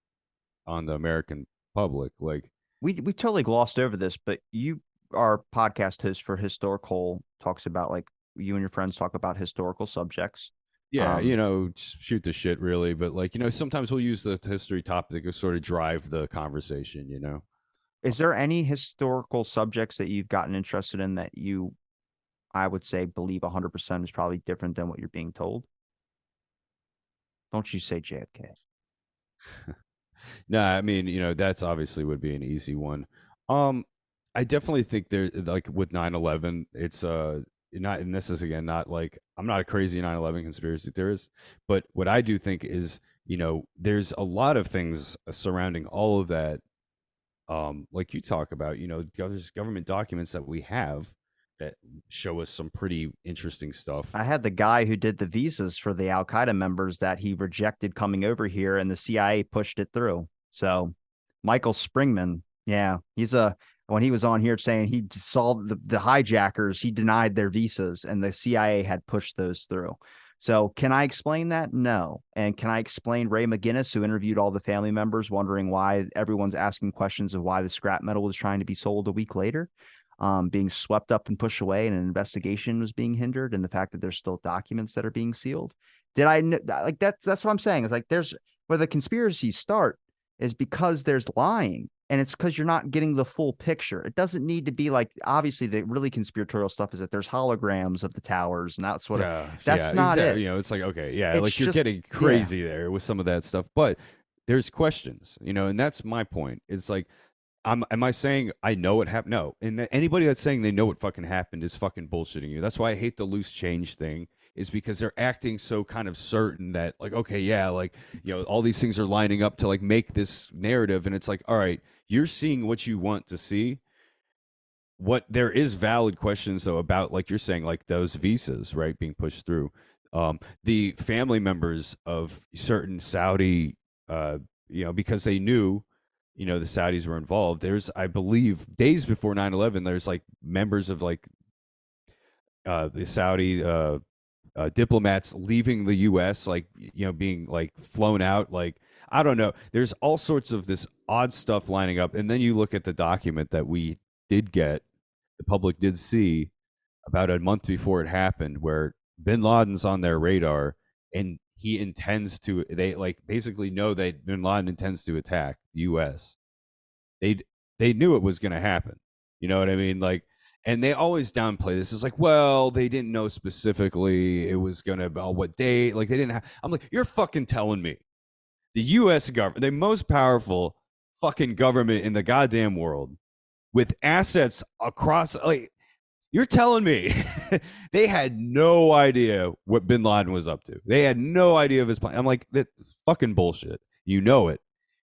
the American public. Like, We totally glossed over this, but you are podcast host for historical talks about like you and your friends talk about historical subjects. yeah, Um, just shoot the shit, really. But like, sometimes we'll use the history topic to sort of drive the conversation. is there any historical subjects that you've gotten interested in that you, I would say, believe 100% is probably different than what you're being told? Don't you say JFK? No, I mean, that's obviously would be an easy one. Um, I definitely think there, like with 9/11, it's not, and this is again not like I'm not a crazy 9/11 conspiracy theorist, but what I do think is, there's a lot of things surrounding all of that. Like you talk about, there's government documents that we have that show us some pretty interesting stuff. I had the guy who did the visas for the Al Qaeda members that he rejected coming over here, and the CIA pushed it through. So, Michael Springman, yeah, when he was on here saying he saw the hijackers, he denied their visas, and the CIA had pushed those through. So, can I explain that? No. And can I explain Ray McGinnis, who interviewed all the family members, wondering why everyone's asking questions of why the scrap metal was trying to be sold a week later? Being swept up and pushed away, and an investigation was being hindered, and the fact that there's still documents that are being sealed. Did I like that? That's what I'm saying. It's like there's where the conspiracies start is because there's lying, and it's because you're not getting the full picture. It doesn't need to be like obviously the really conspiratorial stuff is that there's holograms of the towers, and that's what. Yeah, That's yeah, not exactly. it. It's like okay, yeah, It's like you're just getting yeah. crazy there with some of that stuff, but there's questions, and that's my point. It's like am I saying I know what happened? No. And anybody that's saying they know what fucking happened is fucking bullshitting you. That's why I hate the loose change thing, is because they're acting so kind of certain that, like, okay, yeah, like, all these things are lining up to, like, make this narrative. And it's like, all right, you're seeing what you want to see. What there is valid questions, though, about, like you're saying, like those visas, right, being pushed through. The family members of certain Saudi, because they knew the Saudis were involved. There's, I believe, days before 9/11, there's like members of like the Saudi diplomats leaving the U.S., like being like flown out. Like I don't know. There's all sorts of this odd stuff lining up, and then you look at the document that we did get, the public did see about a month before it happened, where Bin Laden's on their radar, and he intends to. They like basically know that Bin Laden intends to attack the U.S. they they knew it was going to happen. You know what I mean? Like, and they always downplay this. It's like, well, they didn't know specifically it was going to what date. Like, they didn't have. I'm like, you're fucking telling me the U.S. government, the most powerful fucking government in the goddamn world, with assets across, like, you're telling me they had no idea what Bin Laden was up to. They had no idea of his plan. I'm like, that's fucking bullshit. You know it.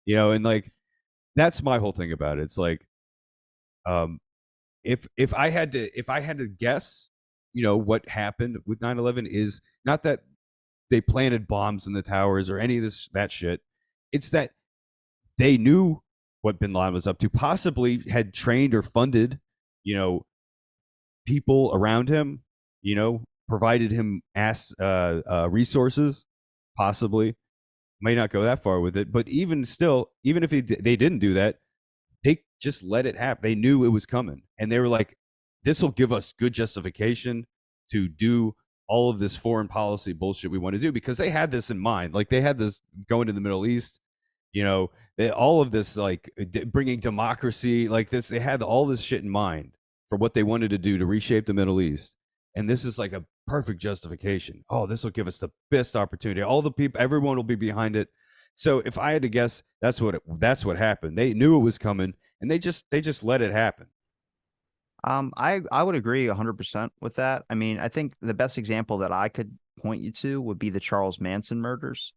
And like that's my whole thing about it. It's like, um, if I had to guess, what happened with 9/11 is not that they planted bombs in the towers or any of this that shit. It's that they knew what Bin Laden was up to, possibly had trained or funded, you know, people around him, provided him resources, possibly. May not go that far with it, but even still, even if they didn't do that, they just let it happen. They knew it was coming, and they were like, "This will give us good justification to do all of this foreign policy bullshit we want to do," because they had this in mind. Like they had this going to the Middle East, all of this like bringing democracy, like this. They had all this shit in mind for what they wanted to do to reshape the Middle East, and this is like a perfect justification. Oh, this will give us the best opportunity. All the people, everyone will be behind it. So if I had to guess, that's what happened. They knew it was coming, and they just let it happen. I would agree 100% with that. I mean, I think the best example that I could point you to would be the Charles Manson murders.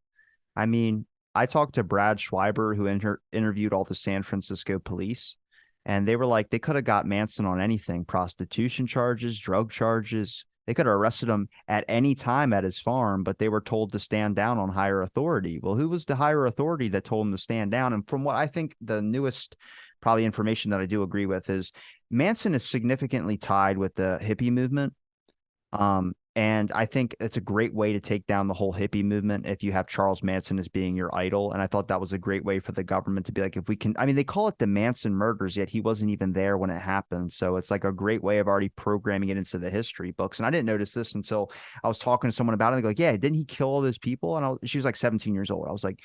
I mean, I talked to Brad Schreiber, who interviewed all the San Francisco police, and they were like, they could have got Manson on anything, prostitution charges, drug charges. They could have arrested him at any time at his farm, but they were told to stand down on higher authority. Well, who was the higher authority that told him to stand down? And from what I think, the newest probably information that I do agree with is Manson is significantly tied with the hippie movement. And I think it's a great way to take down the whole hippie movement if you have Charles Manson as being your idol. And I thought that was a great way for the government to be like, if we can, I mean, they call it the Manson murders, yet he wasn't even there when it happened. So it's like a great way of already programming it into the history books. And I didn't notice this until I was talking to someone about it. And they go, like, yeah, didn't he kill all those people? And she was like 17 years old. I was like,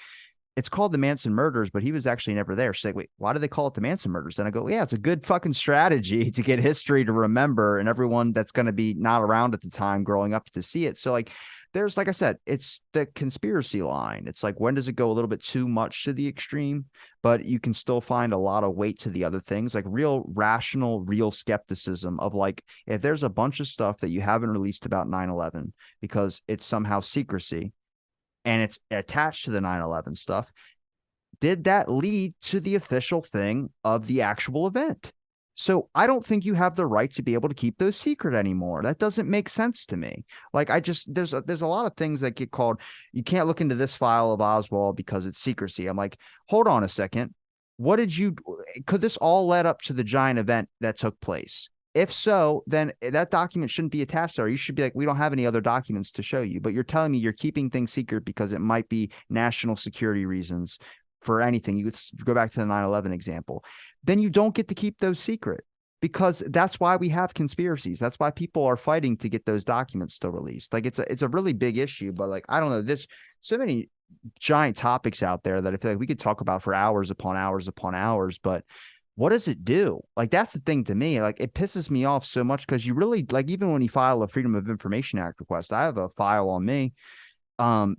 it's called the Manson murders, but he was actually never there. She's like, wait, why do they call it the Manson murders? And I go, yeah, it's a good fucking strategy to get history to remember and everyone that's going to be not around at the time growing up to see it. So like, there's, like I said, it's the conspiracy line. It's like, when does it go a little bit too much to the extreme, but you can still find a lot of weight to the other things, like real rational, real skepticism of like, if there's a bunch of stuff that you haven't released about 9/11 because it's somehow secrecy, and it's attached to the 9/11 stuff, did that lead to the official thing of the actual event? So I don't think you have the right to be able to keep those secret anymore. That doesn't make sense to me. Like, I just, there's a lot of things that get called, you can't look into this file of Oswald because it's secrecy. I'm like, hold on a second. What did you, could this all led up to the giant event that took place? If so, then that document shouldn't be attached there. You should be like, we don't have any other documents to show you, but you're telling me you're keeping things secret because it might be national security reasons for anything. You could go back to the 9/11 example. Then you don't get to keep those secret, because that's why we have conspiracies. That's why people are fighting to get those documents still released. Like, it's a really big issue, but like, I don't know, there's so many giant topics out there that I feel like we could talk about for hours upon hours upon hours, but what does it do? Like, that's the thing to me. Like, it pisses me off so much because you really, like, even when you file a Freedom of Information Act request, I have a file on me. I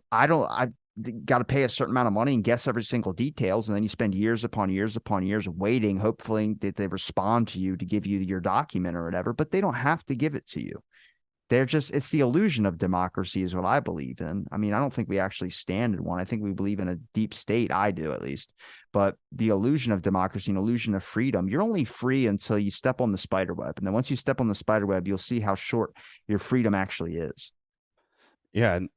got to pay a certain amount of money and guess every single details, and then you spend years upon years upon years waiting, hopefully that they respond to you to give you your document or whatever. But they don't have to give it to you. They're just, it's the illusion of democracy is what I believe in. I mean, I don't think we actually stand in one. I think we believe in a deep state. I do, at least. But the illusion of democracy and illusion of freedom, you're only free until you step on the spider web. And then once you step on the spider web, you'll see how short your freedom actually is. Yeah, and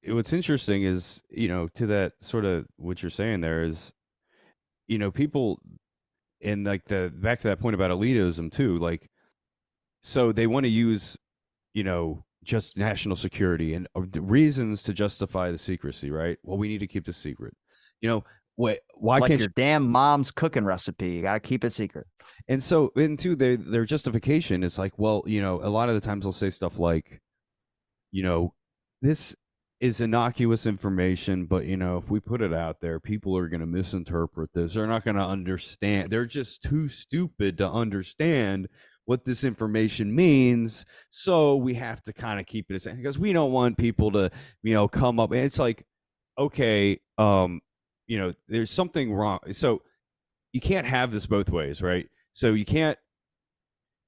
what's interesting is, to that sort of what you're saying there is, people in like the back to that point about elitism too, like, so they want to use, just national security and reasons to justify the secrecy, right? Well, we need to keep this secret. Wait, why Like can't your damn mom's cooking recipe. You got to keep it secret. and so into their justification is like, well, a lot of the times they'll say stuff like, this is innocuous information, but if we put it out there, people are going to misinterpret this. They're not going to understand. They're just too stupid to understand what this information means. So we have to kind of keep it as, because we don't want people to, come up. And it's like, okay, there's something wrong. So you can't have this both ways, right? So you can't,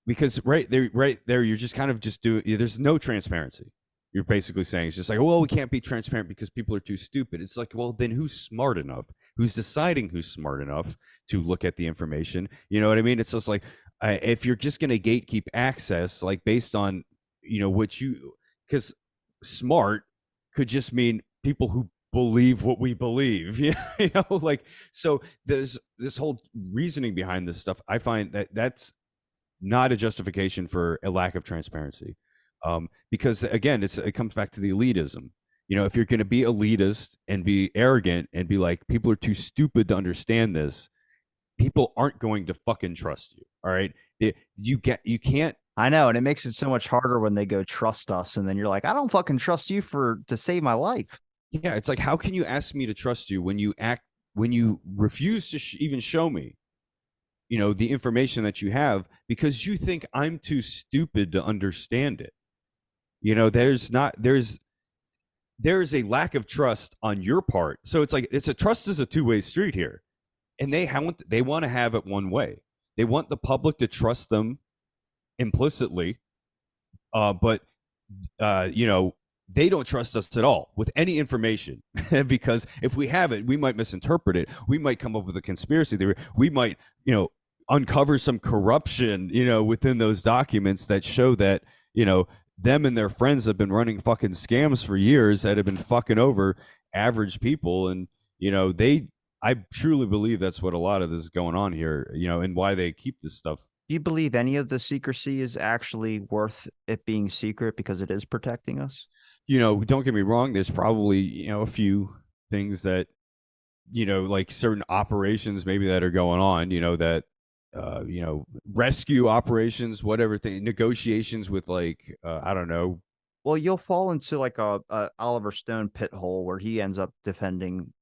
because right there, you're just kind of just doing, there's no transparency. You're basically saying it's just like, well, we can't be transparent because people are too stupid. It's like, well, then who's smart enough? Who's deciding who's smart enough to look at the information? You know what I mean? It's just like, if you're just going to gatekeep access, like based on, what you, because smart could just mean people who believe what we believe, like, so there's this whole reasoning behind this stuff. I find that that's not a justification for a lack of transparency. Because again, it comes back to the elitism. If you're going to be elitist and be arrogant and be like, people are too stupid to understand this, people aren't going to fucking trust you. All right, you can't. I know, and it makes it so much harder when they go trust us, and then you're like, I don't fucking trust you to save my life. Yeah, it's like, how can you ask me to trust you when you refuse to even show me, the information that you have, because you think I'm too stupid to understand it. There's a lack of trust on your part. So it's like, trust is a two-way street here, and they want to have it one way. They want the public to trust them implicitly, but they don't trust us at all with any information because if we have it, we might misinterpret it. We might come up with a conspiracy theory. We might, uncover some corruption, within those documents that show that, them and their friends have been running fucking scams for years that have been fucking over average people. And, I truly believe that's what a lot of this is going on here, and why they keep this stuff. Do you believe any of the secrecy is actually worth it being secret because it is protecting us? Don't get me wrong. There's probably, a few things that, like certain operations maybe that are going on, that, rescue operations, whatever thing, negotiations with like, I don't know. Well, you'll fall into like a Oliver Stone pit hole where he ends up defending,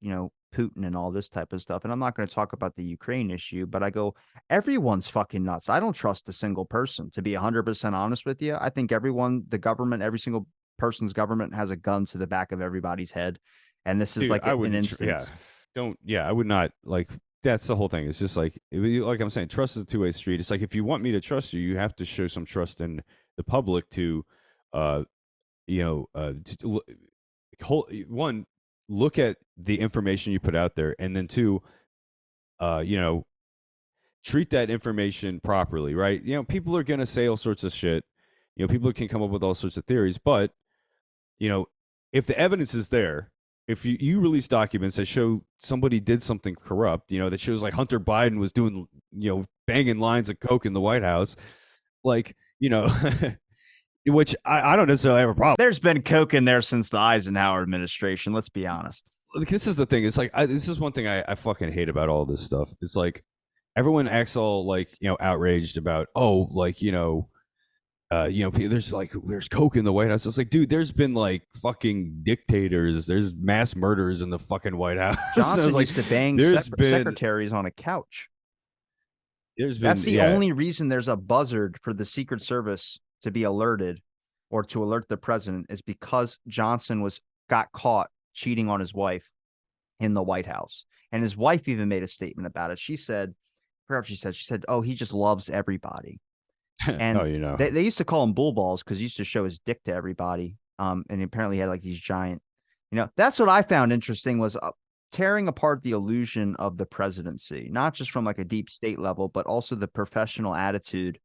Putin and all this type of stuff. And I'm not going to talk about the Ukraine issue, but I go, everyone's fucking nuts. I don't trust a single person, to be 100% honest with you. I think everyone, the government, every single person's government has a gun to the back of everybody's head. And this is Dude, like I an wouldn't, yeah, instance. I would not like, that's the whole thing. It's just like I'm saying, trust is a two-way street. It's like, if you want me to trust you, you have to show some trust in the public to, uh, one, look at the information you put out there, and then two, uh, you know, treat that information properly, right? People are gonna say all sorts of shit. People can come up with all sorts of theories, but you know, if the evidence is there, if you release documents that show somebody did something corrupt, that shows like Hunter Biden was doing, banging lines of coke in the White House, like, which I don't necessarily have a problem. There's been coke in there since the Eisenhower administration. Let's be honest. Like, this is the thing. It's like, this is one thing I fucking hate about all this stuff. It's like everyone acts all like, outraged about, oh, like, there's coke in the White House. It's like, dude, there's been like fucking dictators, there's mass murders in the fucking White House. Johnson like, used to bang secretaries on a couch. That's the only reason there's a buzzard for the Secret Service to be alerted or to alert the president, is because Johnson got caught cheating on his wife in the White House. And his wife even made a statement about it. She said, perhaps she said, oh, he just loves everybody. And oh, they used to call him bull balls because he used to show his dick to everybody. And apparently he had like these giant, that's what I found interesting was tearing apart the illusion of the presidency, not just from like a deep state level, but also the professional attitude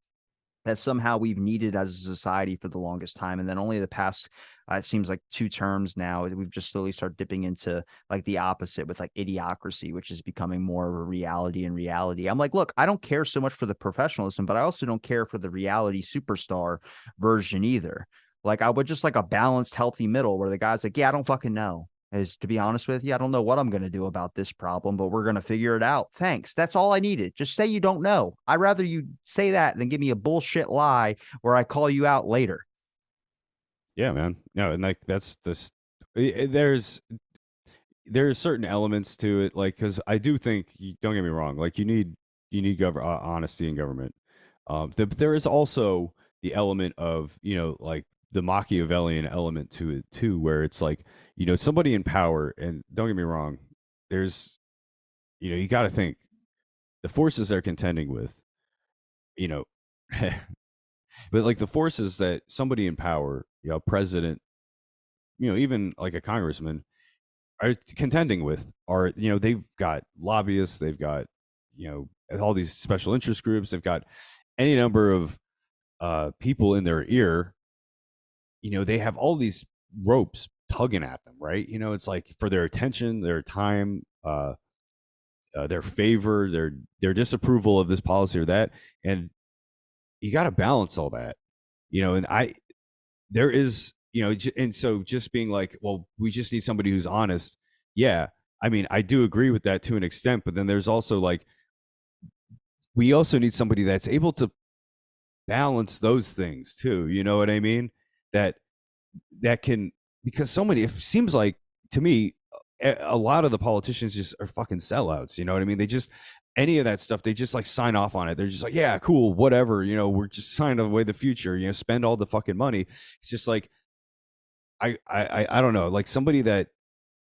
that somehow we've needed as a society for the longest time. And then only the past, it seems like 2 terms now, we've just slowly started dipping into like the opposite with like idiocracy, which is becoming more of a reality in reality. I'm like, look, I don't care so much for the professionalism, but I also don't care for the reality superstar version either. Like I would just like a balanced, healthy middle where the guy's like, yeah, I don't fucking know. Is to be honest with you, I don't know what I'm going to do about this problem, but we're going to figure it out. Thanks. That's all I needed. Just say you don't know. I'd rather you say that than give me a bullshit lie where I call you out later. Yeah, man. No, and like that's this. There's certain elements to it, like, because I do think, don't get me wrong, like you need honesty in government. But there is also the element of, like the Machiavellian element to it too, where it's like, somebody in power, and don't get me wrong, there's, you got to think the forces they're contending with, you know, but like the forces that somebody in power, president, even like a congressman are contending with are, they've got lobbyists, they've got, all these special interest groups, they've got any number of people in their ear. They have all these ropes tugging at them, right? It's like for their attention, their time, their favor, their disapproval of this policy or that, and you got to balance all that, and there is, and so just being like, well, we just need somebody who's honest. Yeah, I mean, I do agree with that to an extent, but then there's also like, we also need somebody that's able to balance those things too. You know what I mean? That can, because so many, it seems like to me, a lot of the politicians just are fucking sellouts. You know what I mean? They just, any of that stuff, they just like sign off on it. They're just like, yeah, cool, whatever. We're just signing away the future. Spend all the fucking money. It's just like, I don't know, like somebody that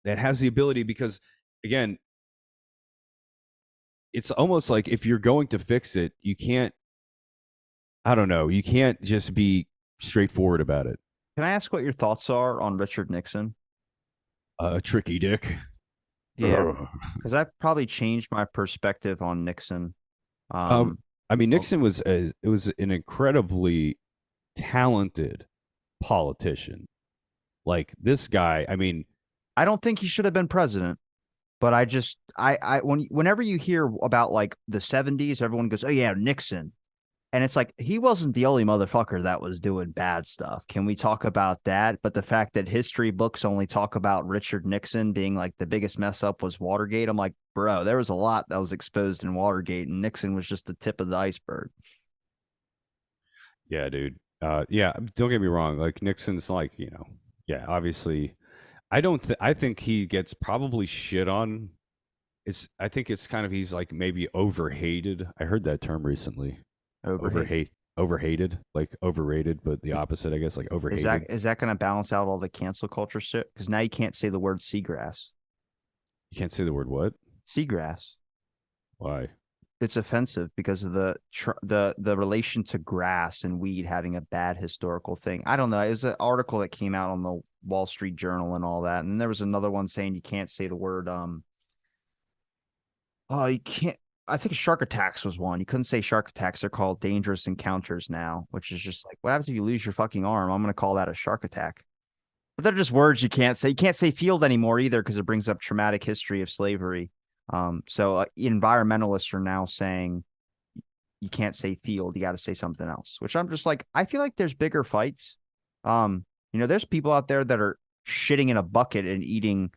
has the ability, because again, it's almost like if you're going to fix it, you can't, I don't know, you can't just be straightforward about it. Can I ask what your thoughts are on Richard Nixon? Tricky Dick. Yeah, because that probably changed my perspective on Nixon. Um, Um, I mean, oh, Nixon was it was an incredibly talented politician. Like this guy, I mean, I don't think he should have been president, but whenever you hear about like the 70s, everyone goes, "Oh yeah, Nixon." And it's like he wasn't the only motherfucker that was doing bad stuff. Can we talk about that? But the fact that history books only talk about Richard Nixon being like the biggest mess up was Watergate. I'm like, bro, there was a lot that was exposed in Watergate, and Nixon was just the tip of the iceberg. yeah, dude. Yeah, don't get me wrong. Like Nixon's like, yeah, obviously I don't I think he gets probably shit on. I think it's kind of he's like maybe overhated. I heard that term recently. Overhate. Overhated, like overrated, but the opposite, I guess, like overhated. Is that going to balance out all the cancel culture shit? Because now you can't say the word seagrass. You can't say the word what? Seagrass. Why? It's offensive because of the relation to grass and weed having a bad historical thing. I don't know. It was an article that came out on the Wall Street Journal and all that, and there was another one saying you can't say the word oh, you can't. I think shark attacks was one. You couldn't say shark attacks. They're called dangerous encounters now, which is just like, what happens if you lose your fucking arm? I'm going to call that a shark attack. But they're just words you can't say. You can't say field anymore either because it brings up traumatic history of slavery. So environmentalists are now saying you can't say field. You got to say something else, which I'm just like, I feel like there's bigger fights. There's people out there that are shitting in a bucket and eating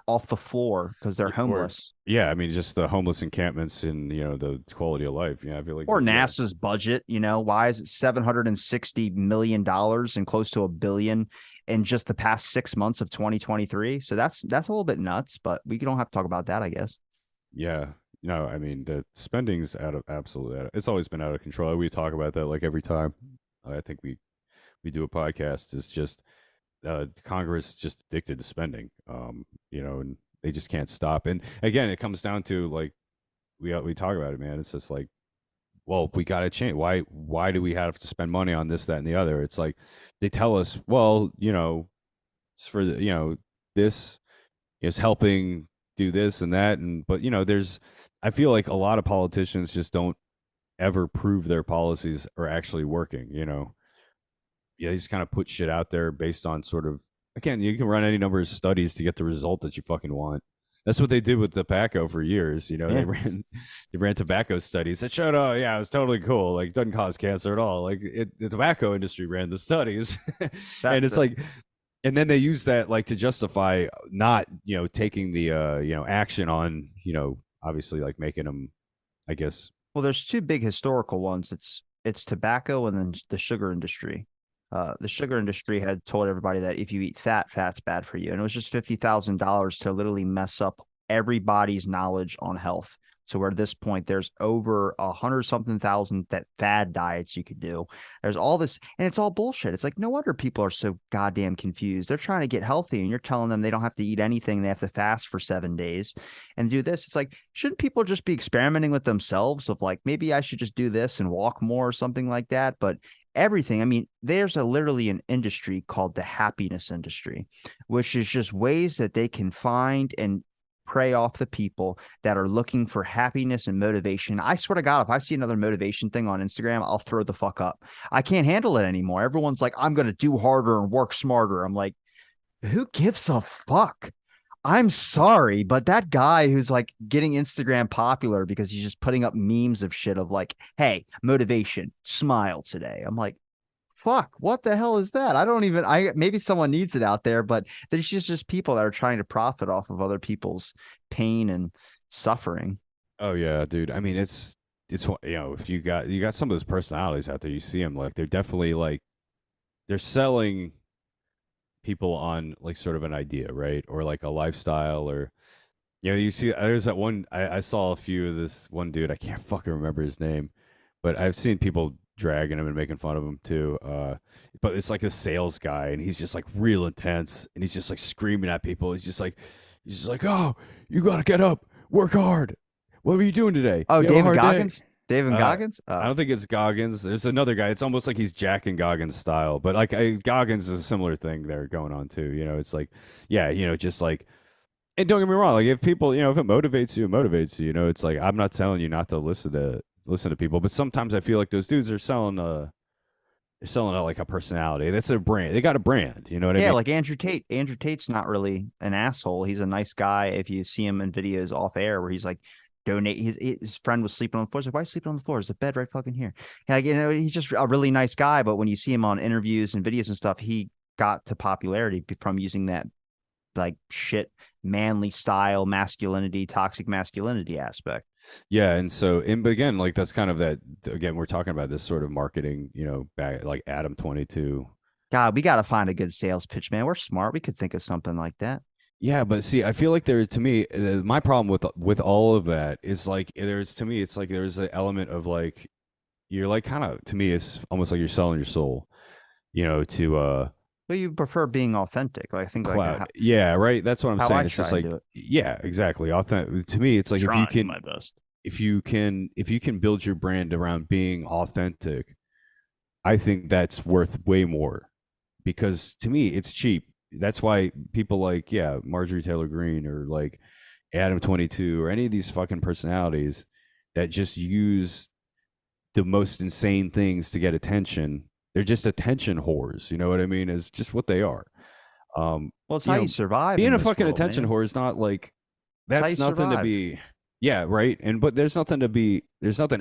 off the floor because they're Or homeless. yeah, I mean, just the homeless encampments and the quality of life. Yeah, I feel like Or yeah, NASA's budget, why is it $760 million and close to a billion in just the past 6 months of 2023? So that's a little bit nuts, but we don't have to talk about that, I guess. yeah. No, I mean the spending's out of absolutely. It's always been out of control. We talk about that like every time. I think we do a podcast. It's just Congress just addicted to spending. And they just can't stop. And again, it comes down to like we talk about it, man. It's just like, well, we got to change. Why do we have to spend money on this, that, and the other? It's like they tell us, well, it's for the this is helping do this and that, and but there's I feel like a lot of politicians just don't ever prove their policies are actually working. Yeah, they just kind of put shit out there based on sort of again, you can run any number of studies to get the result that you fucking want. That's what they did with tobacco for years. They Yeah, ran tobacco studies that showed, oh yeah, it's totally cool. Like, doesn't cause cancer at all. Like, the tobacco industry ran the studies, that, and it's that like, and then they use that like to justify not taking the action on obviously like making them, I guess. well, there's two big historical ones. It's tobacco and then the sugar industry. The sugar industry had told everybody that if you eat fat, fat's bad for you. And it was just $50,000 to literally mess up everybody's knowledge on health. So where at this point, there's over 100 something thousand that fad diets you could do. There's all this, and it's all bullshit. It's like no wonder people are so goddamn confused. They're trying to get healthy, and you're telling them they don't have to eat anything. They have to fast for 7 days and do this. It's like, shouldn't people just be experimenting with themselves of like, maybe I should just do this and walk more or something like that? But everything. I mean, there's literally an industry called the happiness industry, which is just ways that they can find and prey off the people that are looking for happiness and motivation. I swear to God, if I see another motivation thing on Instagram, I'll throw the fuck up. I can't handle it anymore. Everyone's like, I'm going to do harder and work smarter. I'm like, who gives a fuck? I'm sorry, but that guy who's like getting Instagram popular because he's just putting up memes of shit of like, hey, motivation, smile today. I'm like, fuck, what the hell is that? I don't even, maybe someone needs it out there, but there's just people that are trying to profit off of other people's pain and suffering. Oh yeah, dude. I mean, it's if you got some of those personalities out there, you see them like they're definitely like they're selling people on like sort of an idea, right? Or like a lifestyle, or you see there's that one I saw a few of this one dude, I can't fucking remember his name, but I've seen people dragging him and making fun of him too. But it's like a sales guy, and he's just like real intense, and he's just like screaming at people. He's just like, oh, you gotta get up, work hard. What were you doing today? Oh, You have a David hard day? Goggins? David Uh, Goggins? I Oh, don't think it's Goggins. There's another guy. It's almost like he's Jack and Goggins style, but like Goggins is a similar thing there going on too. It's like, yeah, just like, and don't get me wrong, like if people, if it motivates you, it motivates you. It's like I'm not telling you not to listen to people, but sometimes I feel like those dudes are selling they're selling like a personality. That's a brand. They got a brand. You know what I yeah, mean? like Andrew Tate. Andrew Tate's not really an asshole. He's a nice guy. If you see him in videos off air where he's like, donate. His friend was sleeping on the floor. He's like, why are you sleeping on the floor? There's a bed right fucking here. Like, he's just a really nice guy. But when you see him on interviews and videos and stuff, he got to popularity from using that like shit manly style masculinity, toxic masculinity aspect. Yeah, and so but again, like that's kind of that. Again, we're talking about this sort of marketing. Back like Adam 22. God, we got to find a good sales pitch, man. We're smart. We could think of something like that. Yeah, but see, I feel like to me, my problem with all of that is like to me, it's like there's an element of like you're like kind of to me, it's almost like you're selling your soul, to But you prefer being authentic. Like I think like cloud. Yeah, right. That's what I'm how I saying. It's just try and like do it. yeah, exactly. Authentic to me, it's like Trying my best. if you can build your brand around being authentic, I think that's worth way more because to me, it's cheap. That's why people like yeah, Marjorie Taylor Greene or like Adam 22 or any of these fucking personalities that just use the most insane things to get attention. They're just attention whores. You know what I mean? It's just what they are. Um, Well, it's you how you know, survive being in a this fucking world, attention man. whore is not like It's how you that's nothing to survive. be. Yeah, right. But there's nothing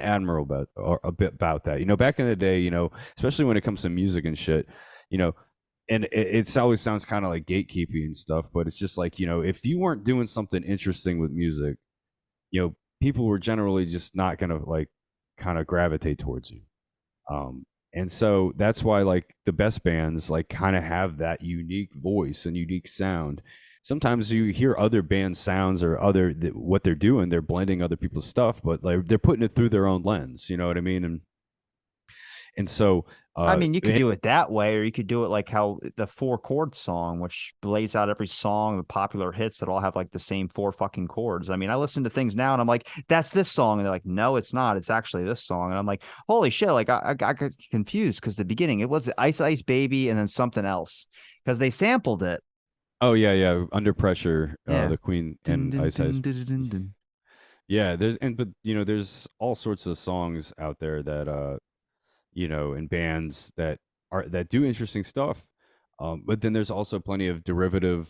admirable about or a bit about that. Back in the day, especially when it comes to music and shit, you know, and it's always sounds kind of like gatekeeping and stuff, but it's just like if you weren't doing something interesting with music, people were generally just not gonna like kind of gravitate towards you. And so that's why like the best bands like kind of have that unique voice and unique sound. Sometimes you hear other band sounds or what they're doing, they're blending other people's stuff, but like they're putting it through their own lens. You know what I mean? And so I mean, you could and do it that way, or you could do it like how the four chord song, which lays out every song, the popular hits that all have like the same four fucking chords. I mean, I listen to things now and I'm like, that's this song. And they're like, no, it's not. It's actually this song. And I'm like, holy shit. Like I got confused because the beginning, it was Ice Ice Baby and then something else because they sampled it. oh yeah, Under Pressure, Yeah. the Queen Dun, and dun, Ice Ice. dun, dun, dun, dun. Yeah, but there's all sorts of songs out there that and bands that do interesting stuff. But then there's also plenty of derivative,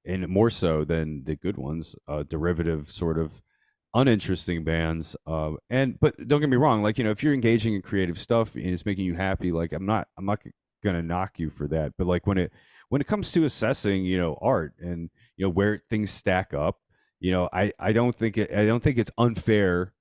and more so than the good ones, derivative sort of uninteresting bands. And but don't get me wrong, like if you're engaging in creative stuff and it's making you happy, like I'm not gonna knock you for that. But like when it comes to assessing, art and where things stack up, I don't think it's unfair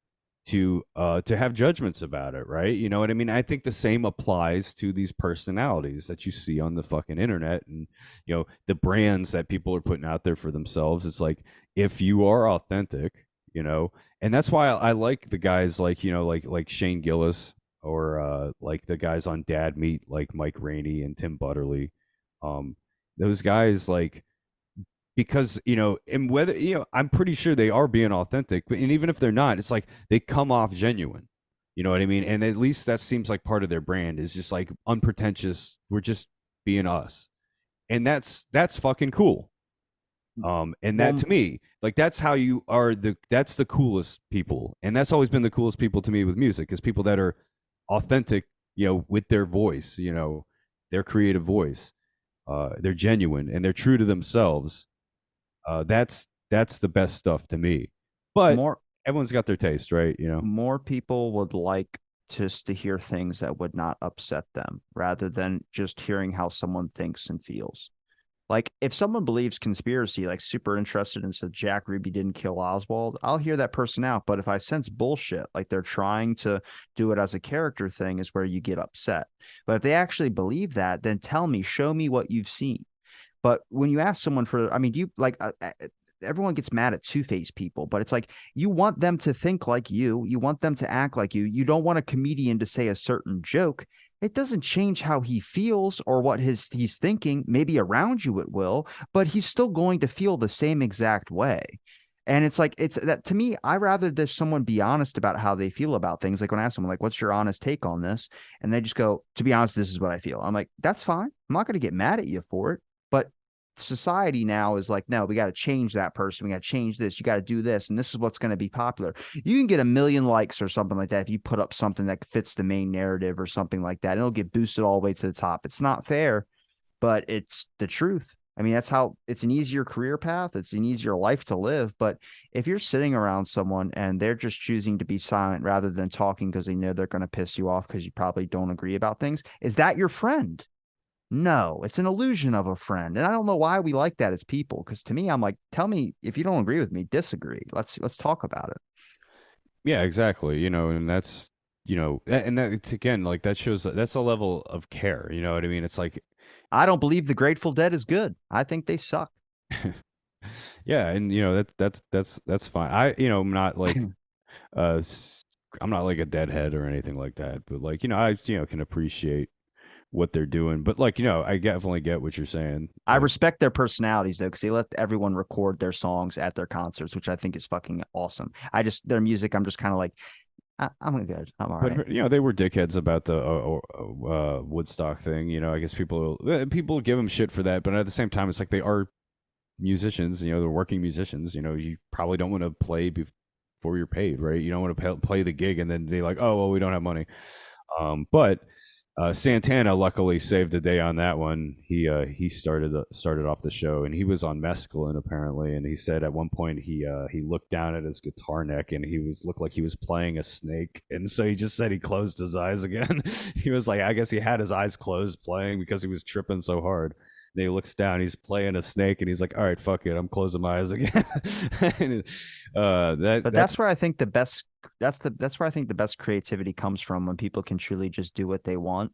to have judgments about it, right? You know what I mean? I think the same applies to these personalities that you see on the fucking internet and the brands that people are putting out there for themselves. It's like if you are authentic, and that's why I like the guys like like Shane Gillis or like the guys on Dad Meat like Mike Rainey and Tim Butterly. Um, those guys like because and whether I'm pretty sure they are being authentic, but and even if they're not, it's like they come off genuine. You know what I mean? And at least that seems like part of their brand is just like unpretentious. We're just being us, and that's fucking cool. And that Well, to me, like that's how you are that's the coolest people, and that's always been the coolest people to me with music is people that are authentic, with their voice, their creative voice. They're genuine and they're true to themselves. That's the best stuff to me. But more everyone's got their taste, right? more people would like just to hear things that would not upset them rather than just hearing how someone thinks and feels. Like if someone believes conspiracy, like super interested and said Jack Ruby didn't kill Oswald, I'll hear that person out. But if I sense bullshit, like they're trying to do it as a character thing, is where you get upset. But if they actually believe that, then tell me, show me what you've seen. But when you ask someone for, I mean, do you like everyone gets mad at two-faced people, but it's like you want them to think like you want them to act like you don't want a comedian to say a certain joke. It doesn't change how he feels or what he's thinking. Maybe around you it will, but he's still going to feel the same exact way. And it's like it's that to me, I rather there's someone be honest about how they feel about things. Like when I ask someone, like, what's your honest take on this? And they just go, to be honest, this is what I feel. I'm like, that's fine. I'm not gonna get mad at you for it. But society now is like, no, we got to change that person. We got to change this. You got to do this. And this is what's going to be popular. You can get a million likes or something like that if you put up something that fits the main narrative or something like that. It'll get boosted all the way to the top. It's not fair, but it's the truth. I mean, that's how it's an easier career path. It's an easier life to live. But if you're sitting around someone and they're just choosing to be silent rather than talking because they know they're going to piss you off because you probably don't agree about things, is that your friend? No, it's an illusion of a friend. And I don't know why we like that as people. Because to me, I'm like, tell me if you don't agree with me, disagree. Let's talk about it. Yeah, exactly. And that's, and that it's again, like that shows that's a level of care. You know what I mean? It's like, I don't believe the Grateful Dead is good. I think they suck. yeah, and that's fine. I'm not like uh I'm not like a deadhead or anything like that, but like, I can appreciate what they're doing. But like, I definitely get what you're saying. I respect their personalities though, because they let everyone record their songs at their concerts, which I think is fucking awesome. I just their music, I'm just kind of like, I'm good. I'm all right. But they were dickheads about the Woodstock thing. I guess people give them shit for that, but at the same time, it's like they are musicians. They're working musicians. You probably don't want to play before you're paid, right? You don't want to play the gig and then be like, oh well, we don't have money. But Santana luckily saved the day on that one. He started off the show, and he was on mescaline apparently. And he said at one point he looked down at his guitar neck, and he was looked like he was playing a snake. And so he just said he closed his eyes again. He was like, I guess he had his eyes closed playing because he was tripping so hard. And he looks down, he's playing a snake, and he's like, all right, fuck it, I'm closing my eyes again. And, But that's where I think the best that's where I think the best creativity comes from when people can truly just do what they want.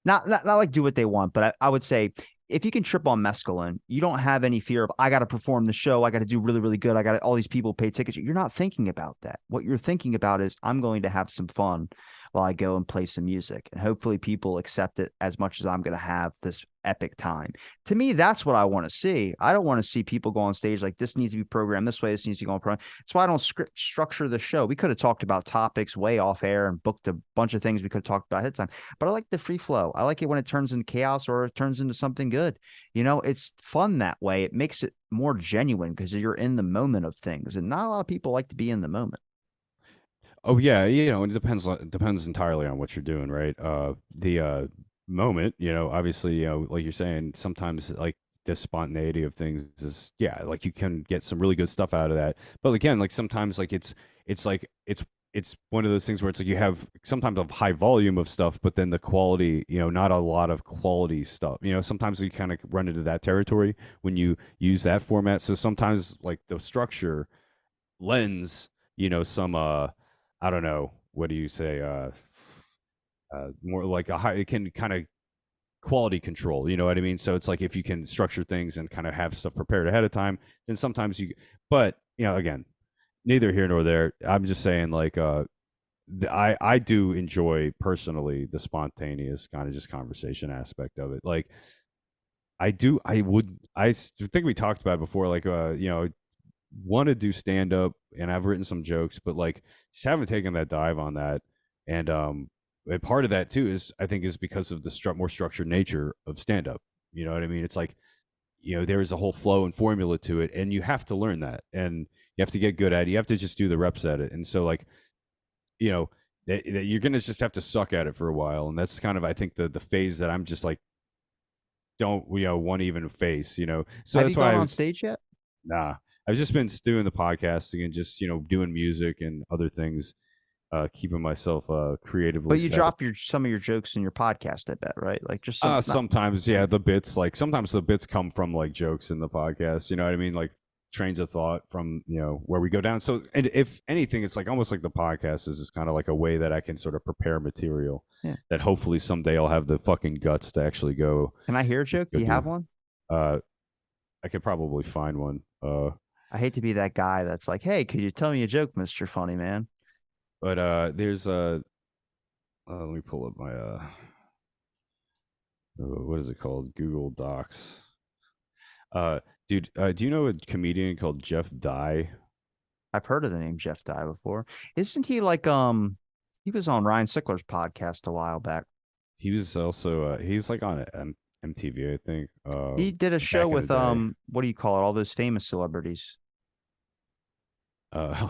Not like do what they want, but I would say if you can trip on mescaline, you don't have any fear of I got to perform the show, I got to do really really good, I got all these people pay tickets. You're not thinking about that. What you're thinking about is I'm going to have some fun while I go and play some music, and hopefully people accept it as much as I'm going to have this epic time. To me, that's what I want to see. I don't want to see people go on stage like this needs to be programmed this way, this needs to go on program. That's why I don't structure the show. We could have talked about topics way off air and booked a bunch of things we could have talked about ahead of time. But I like the free flow. I like it when it turns into chaos or it turns into something good. It's fun that way. It makes it more genuine because you're in the moment of things, and not a lot of people like to be in the moment. Oh yeah, it depends entirely on what you're doing, right? The moment, obviously, like you're saying, sometimes like the spontaneity of things is, yeah, like you can get some really good stuff out of that. But again, like sometimes like it's like it's one of those things where it's like you have sometimes a high volume of stuff, but then the quality, not a lot of quality stuff. Sometimes you kind of run into that territory when you use that format. So sometimes like the structure lends, some I don't know, what do you say, more like a high, it can kind of quality control, you know what I mean? So it's like if you can structure things and kind of have stuff prepared ahead of time, then sometimes but again, neither here nor there. I'm just saying like I do enjoy personally the spontaneous kind of just conversation aspect of it. Like I think we talked about it before, like want to do stand up, and I've written some jokes, but like just haven't taken that dive on that. And part of that too is I think is because of the more structured nature of stand up. You know what I mean? It's like, there is a whole flow and formula to it, and you have to learn that, and you have to get good at it. You have to just do the reps at it. And so like, you know, that you're gonna just have to suck at it for a while, and that's kind of I think the phase that I'm just like don't want to even face. So Have that's you why gone I on was stage yet? nah. I've just been doing the podcasting and just doing music and other things, keeping myself creatively But you satisfied. drop some of your jokes in your podcast, I bet, right? Like just some not Sometimes, yeah, the bits like sometimes the bits come from like jokes in the podcast. You know what I mean? Like trains of thought from where we go down. So, and if anything, it's like almost like the podcast is just kind of like a way that I can sort of prepare material yeah. that hopefully someday I'll have the fucking guts to actually Can I hear a joke? Do go you do. have one? Uh, I could probably find one. I hate to be that guy that's like, hey, could you tell me a joke, Mr. Funny Man? But there's let me pull up my what is it called? Google Docs. Uh, dude, do you know a comedian called Jeff Dye? I've heard of the name Jeff Dye before. Isn't he like he was on Ryan Sickler's podcast a while back. He was also he's like on MTV, I think. He did a show Back in the with day. what do you call it? All those famous celebrities. Uh,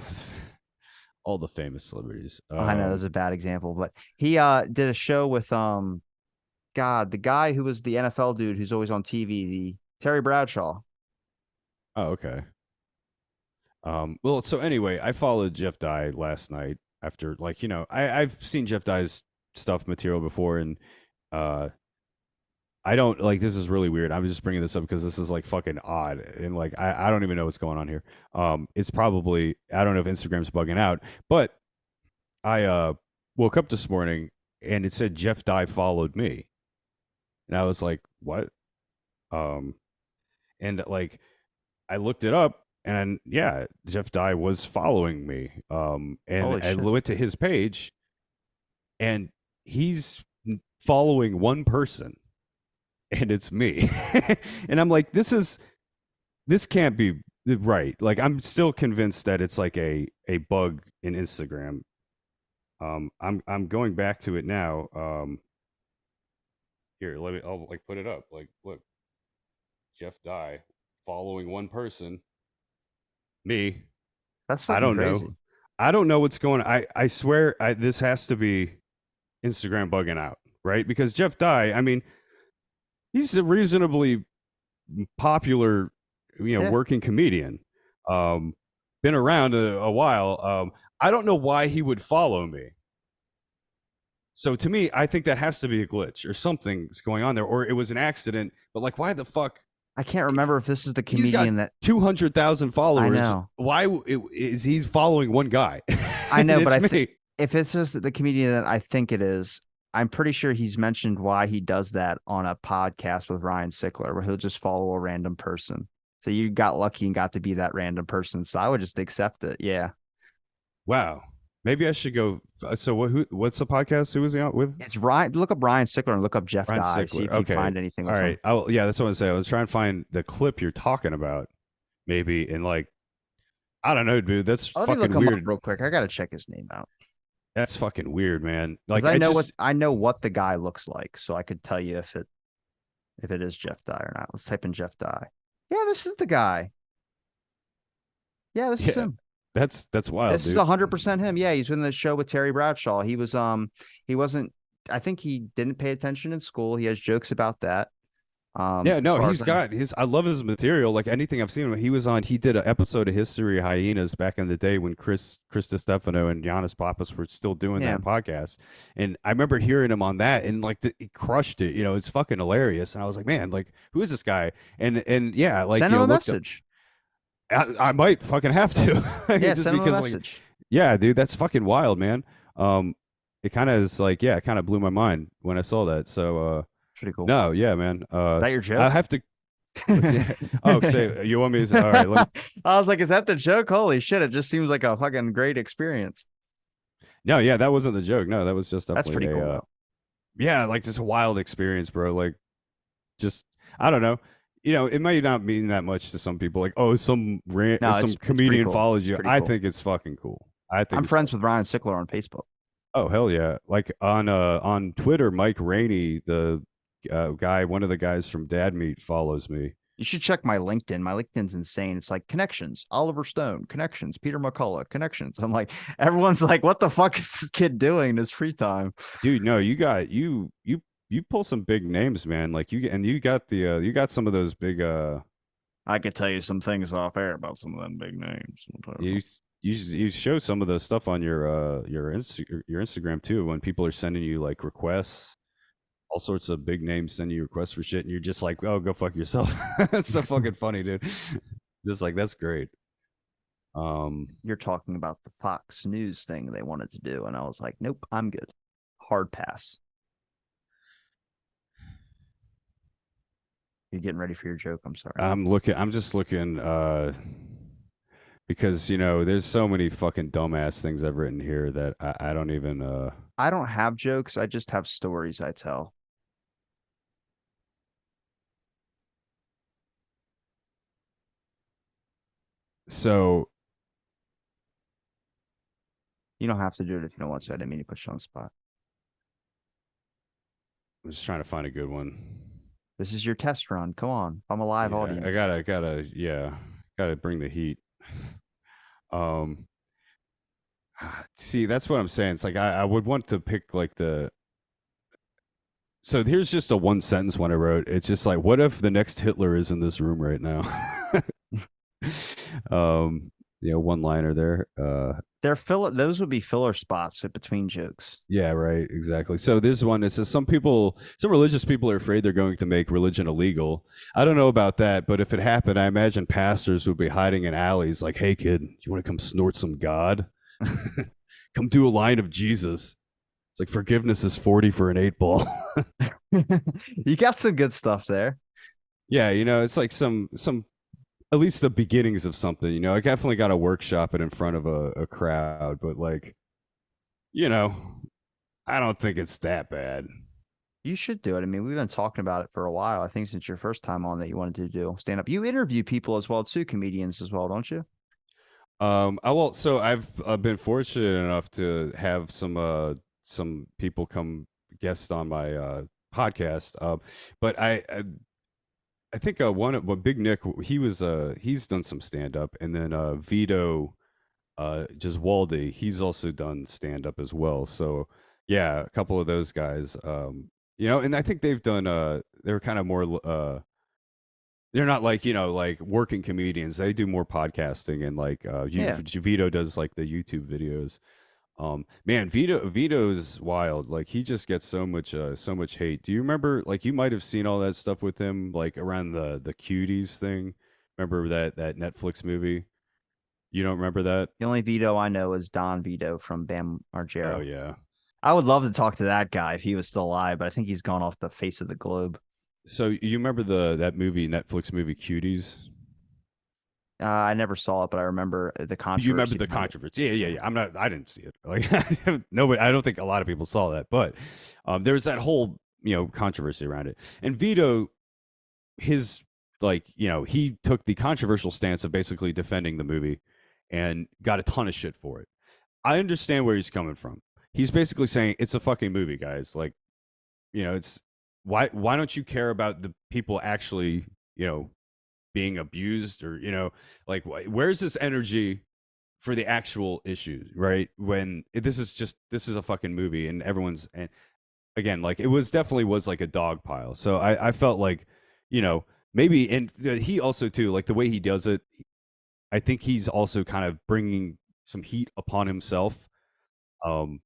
all the famous celebrities. I know that's a bad example, but he did a show with God, the guy who was the NFL dude who's always on TV, the Terry Bradshaw. Oh, okay. Well, so anyway, I followed Jeff Dye last night after, like, I've seen Jeff Dye's stuff material before, and uh, I don't like, this is really weird. I'm just bringing this up because this is like fucking odd, and like I don't even know what's going on here. It's probably, I don't know if Instagram's bugging out, but I woke up this morning and it said Jeff Dye followed me, and I was like, what? Um, and like I looked it up, and yeah, Jeff Dye was following me. And Holy I shit. went to his page, and he's following one person, and it's me. And I'm like, this can't be right. Like, I'm still convinced that it's like a bug in Instagram. I'm going back to it now. Here, I'll like put it up. Like, look, Jeff Dye following one person, me. That's I fucking don't know. crazy. I don't know what's going on. I swear this has to be Instagram bugging out, right? Because Jeff Dye, I mean, he's a reasonably popular, Yeah. working comedian. Um, been around a while. I don't know why he would follow me. So to me, I think that has to be a glitch or something's going on there, or it was an accident. But like, why the fuck? I can't remember if this is the He's got comedian that 200,000 I followers. know. Why is he following one guy? I And know, but it's I think me. if it's just the comedian that I think it is, I'm pretty sure he's mentioned why he does that on a podcast with Ryan Sickler, where he'll just follow a random person. So you got lucky and got to be that random person. So I would just accept it. Yeah. Wow. Maybe I should go. So what's the podcast? Who was he on with? It's Ryan. Look up Ryan Sickler and look up Jeff Ryan Dye. See Sickler. if you Okay. find anything All with right. him. Yeah, that's what I was saying. I was trying to find the clip you're talking about, maybe, and like, I don't know, dude. That's Let me look fucking him up weird. real quick. I gotta check his name out That's fucking weird, man. because Like, I just, I know what the guy looks like, so I could tell you if it is Jeff Dye or not. Let's type in Jeff Dye. Yeah, this is the guy. Yeah, this is yeah, him. that's wild, This is dude. 100% him. Yeah, he's in the show with Terry Bradshaw. He wasn't. I think he didn't pay attention in school. He has jokes about that. Yeah, As no, far as he's I know. got his. I love his material. Like anything I've seen him, he was on. He did an episode of History of Hyenas back in the day when Chris Stefano and Giannis Papas were still doing Yeah, that podcast. And I remember hearing him on that, and like he crushed it. It's fucking hilarious. And I was like, man, like who is this guy? And yeah, like send him a looked up. message. I might fucking have to, Yeah, just send him a because like message. yeah, dude, that's fucking wild, man. It kind of is like yeah, it kind of blew my mind when I saw that. So Pretty cool. no, yeah, man. Is that your I joke? have to. Let's see. Oh, say you want me to? All right, let me. I was like, is that the joke? Holy shit! It just seems like a fucking great experience. No, yeah, that wasn't the joke. No, that was just That's definitely pretty cool a though. yeah, like just a wild experience, bro. Like just I don't know. It might not mean that much to some people. Like, oh, No, some it's pretty comedian cool. follows It's you. pretty I cool. think it's fucking cool. I think I'm it's friends fucking. with Ryan Sickler on Facebook. Oh hell yeah! Like on Twitter, Mike Rainey, the guy, one of the guys from Dad Meat, follows me. You should check my LinkedIn. My LinkedIn's insane. It's like connections, Oliver Stone, connections, Peter McCullough, connections. I'm like, everyone's like, what the fuck is this kid doing in his free time? Dude, no, you got you pull some big names, man. Like you got the you got some of those big I could tell you some things off air about some of them big names. you you show some of the stuff on your Instagram too when people are sending you like requests, all sorts of big names sending you requests for shit, and you're just like, oh, go fuck yourself. That's so fucking funny, dude. Just like that's great. You're talking about the Fox News thing they wanted to do, and I was like, nope, I'm good. Hard pass. You're getting ready for your joke. I'm sorry. I'm just looking because there's so many fucking dumbass things I've written here that I don't even I don't have jokes. I just have stories I tell. so You don't have to do it if you don't want to. I didn't mean to put you on the spot. I'm just trying to find a good one. This is your test run. Come on. I'm a live Yeah, I audience. gotta bring the heat. Um, see, that's what I'm saying. It's like I would want to pick like the. So here's just a one sentence one I wrote. It's just like, what if the next Hitler is in this room right now? um, one liner there. They're filler. Those would be filler spots in between jokes. Yeah, right, exactly. So this one, it says some religious people are afraid they're going to make religion illegal. I don't know about that, but if it happened, I imagine pastors would be hiding in alleys like, "Hey, kid, you want to come snort some God? Come do a line of Jesus." It's like forgiveness is 40 for an 8 ball. You got some good stuff there. Yeah, it's like some at least the beginnings of something. I definitely got to workshop it in front of a crowd, but like, you know, I don't think it's that bad. You should do it. I mean, we've been talking about it for a while. I think since your first time on that you wanted to do stand up. You interview people as well too, comedians as well, don't you? So I've been fortunate enough to have some people come guest on my podcast. But I think one of Big Nick, he's done some stand up, and then Vito Giswaldi, he's also done stand up as well. So yeah, a couple of those guys, and I think they've done they're kind of more they're not like like working comedians. They do more podcasting, and like Yeah. Vito does like the YouTube videos. Man, Vito's wild. Like he just gets so much hate. Do you remember, like, you might have seen all that stuff with him like around the cuties thing? Remember that Netflix movie? You don't remember that? The only Vito I know is Don Vito from Bam Oh Margera. yeah. I would love to talk to that guy if he was still alive, but I think he's gone off the face of the globe. So you remember that movie, Netflix movie Cuties? I never saw it, but I remember the You remember controversy the behind it. controversy? Yeah. I didn't see it. Like nobody. I don't think a lot of people saw that, but there was that whole controversy around it. And Vito, his like he took the controversial stance of basically defending the movie, and got a ton of shit for it. I understand where he's coming from. He's basically saying it's a fucking movie, guys. Like, it's why don't you care about the people actually being abused, or like where's this energy for the actual issues, right? When this is a fucking movie, and everyone's, and again, like it was definitely was like a dog pile. So I felt like maybe, and he also too, like the way he does it, I think he's also kind of bringing some heat upon himself. um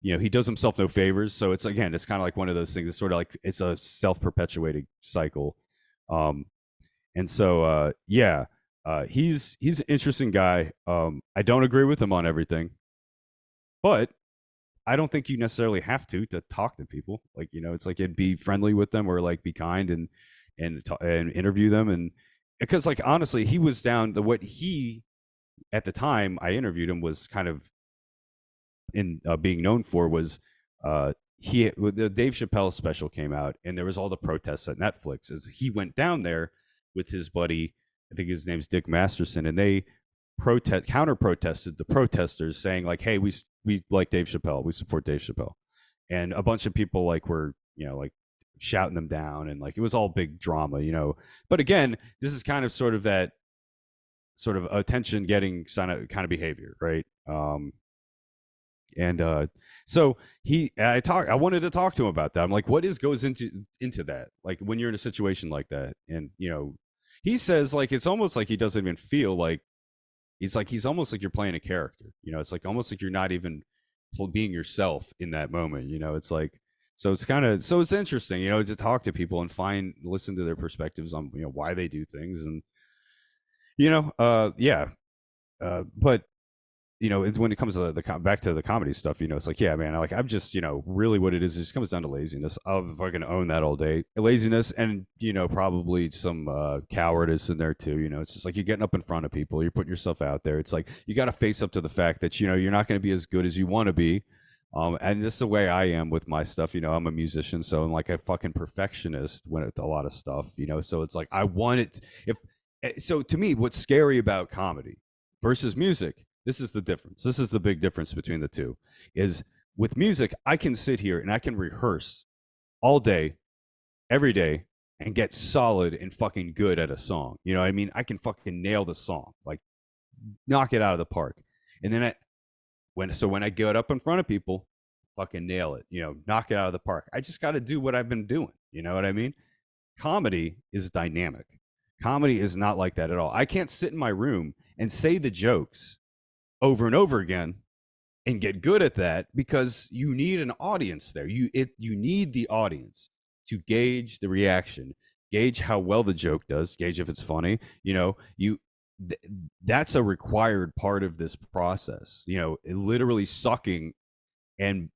he does himself no favors, so it's, again, it's kind of like one of those things. It's sort of like it's a self-perpetuating cycle. um and so yeah, he's an interesting guy. I don't agree with him on everything, but I don't think you necessarily have to talk to people. Like, it's like, it'd be friendly with them, or like be kind, and interview them. And because, like, honestly, he was down the what he at the time I interviewed him was kind of in being known for was the Dave Chappelle special came out, and there was all the protests at Netflix. As he went down there with his buddy, I think his name's Dick Masterson, and they counter protested the protesters, saying like, "Hey, we like Dave Chappelle, we support Dave Chappelle," and a bunch of people like were like shouting them down, and like it was all big drama. But again, this is kind of sort of that sort of attention getting kind of behavior, right? And so I wanted to talk to him about that. I'm like, what goes into that, like when you're in a situation like that? And he says like it's almost like he doesn't even feel like he's almost like you're playing a character. It's like almost like you're not even being yourself in that moment. It's like, so it's interesting, to talk to people and listen to their perspectives on why they do things. And yeah. But it's when it comes to back to the comedy stuff, it's like, yeah, man, like I'm just, really what it just comes down to laziness. I'll fucking own that all day. Laziness, and, probably some cowardice in there too. It's just like you're getting up in front of people, you're putting yourself out there. It's like you got to face up to the fact that, you're not going to be as good as you want to be. And this is the way I am with my stuff. I'm a musician, so I'm like a fucking perfectionist with a lot of stuff, so it's like I want it. So to me, what's scary about comedy versus music This is the difference. This is the big difference between the two. Is with music, I can sit here and I can rehearse all day, every day, and get solid and fucking good at a song. You know what I mean? I can fucking nail the song, like knock it out of the park. And then when I get up in front of people, fucking nail it. You know, knock it out of the park. I just got to do what I've been doing. You know what I mean? Comedy is dynamic. Comedy is not like that at all. I can't sit in my room and say the jokes over and over again and get good at that because you need an audience there. You need the audience to gauge the reaction, gauge how well the joke does, gauge if it's funny. You know, that's a required part of this process. You know, literally sucking and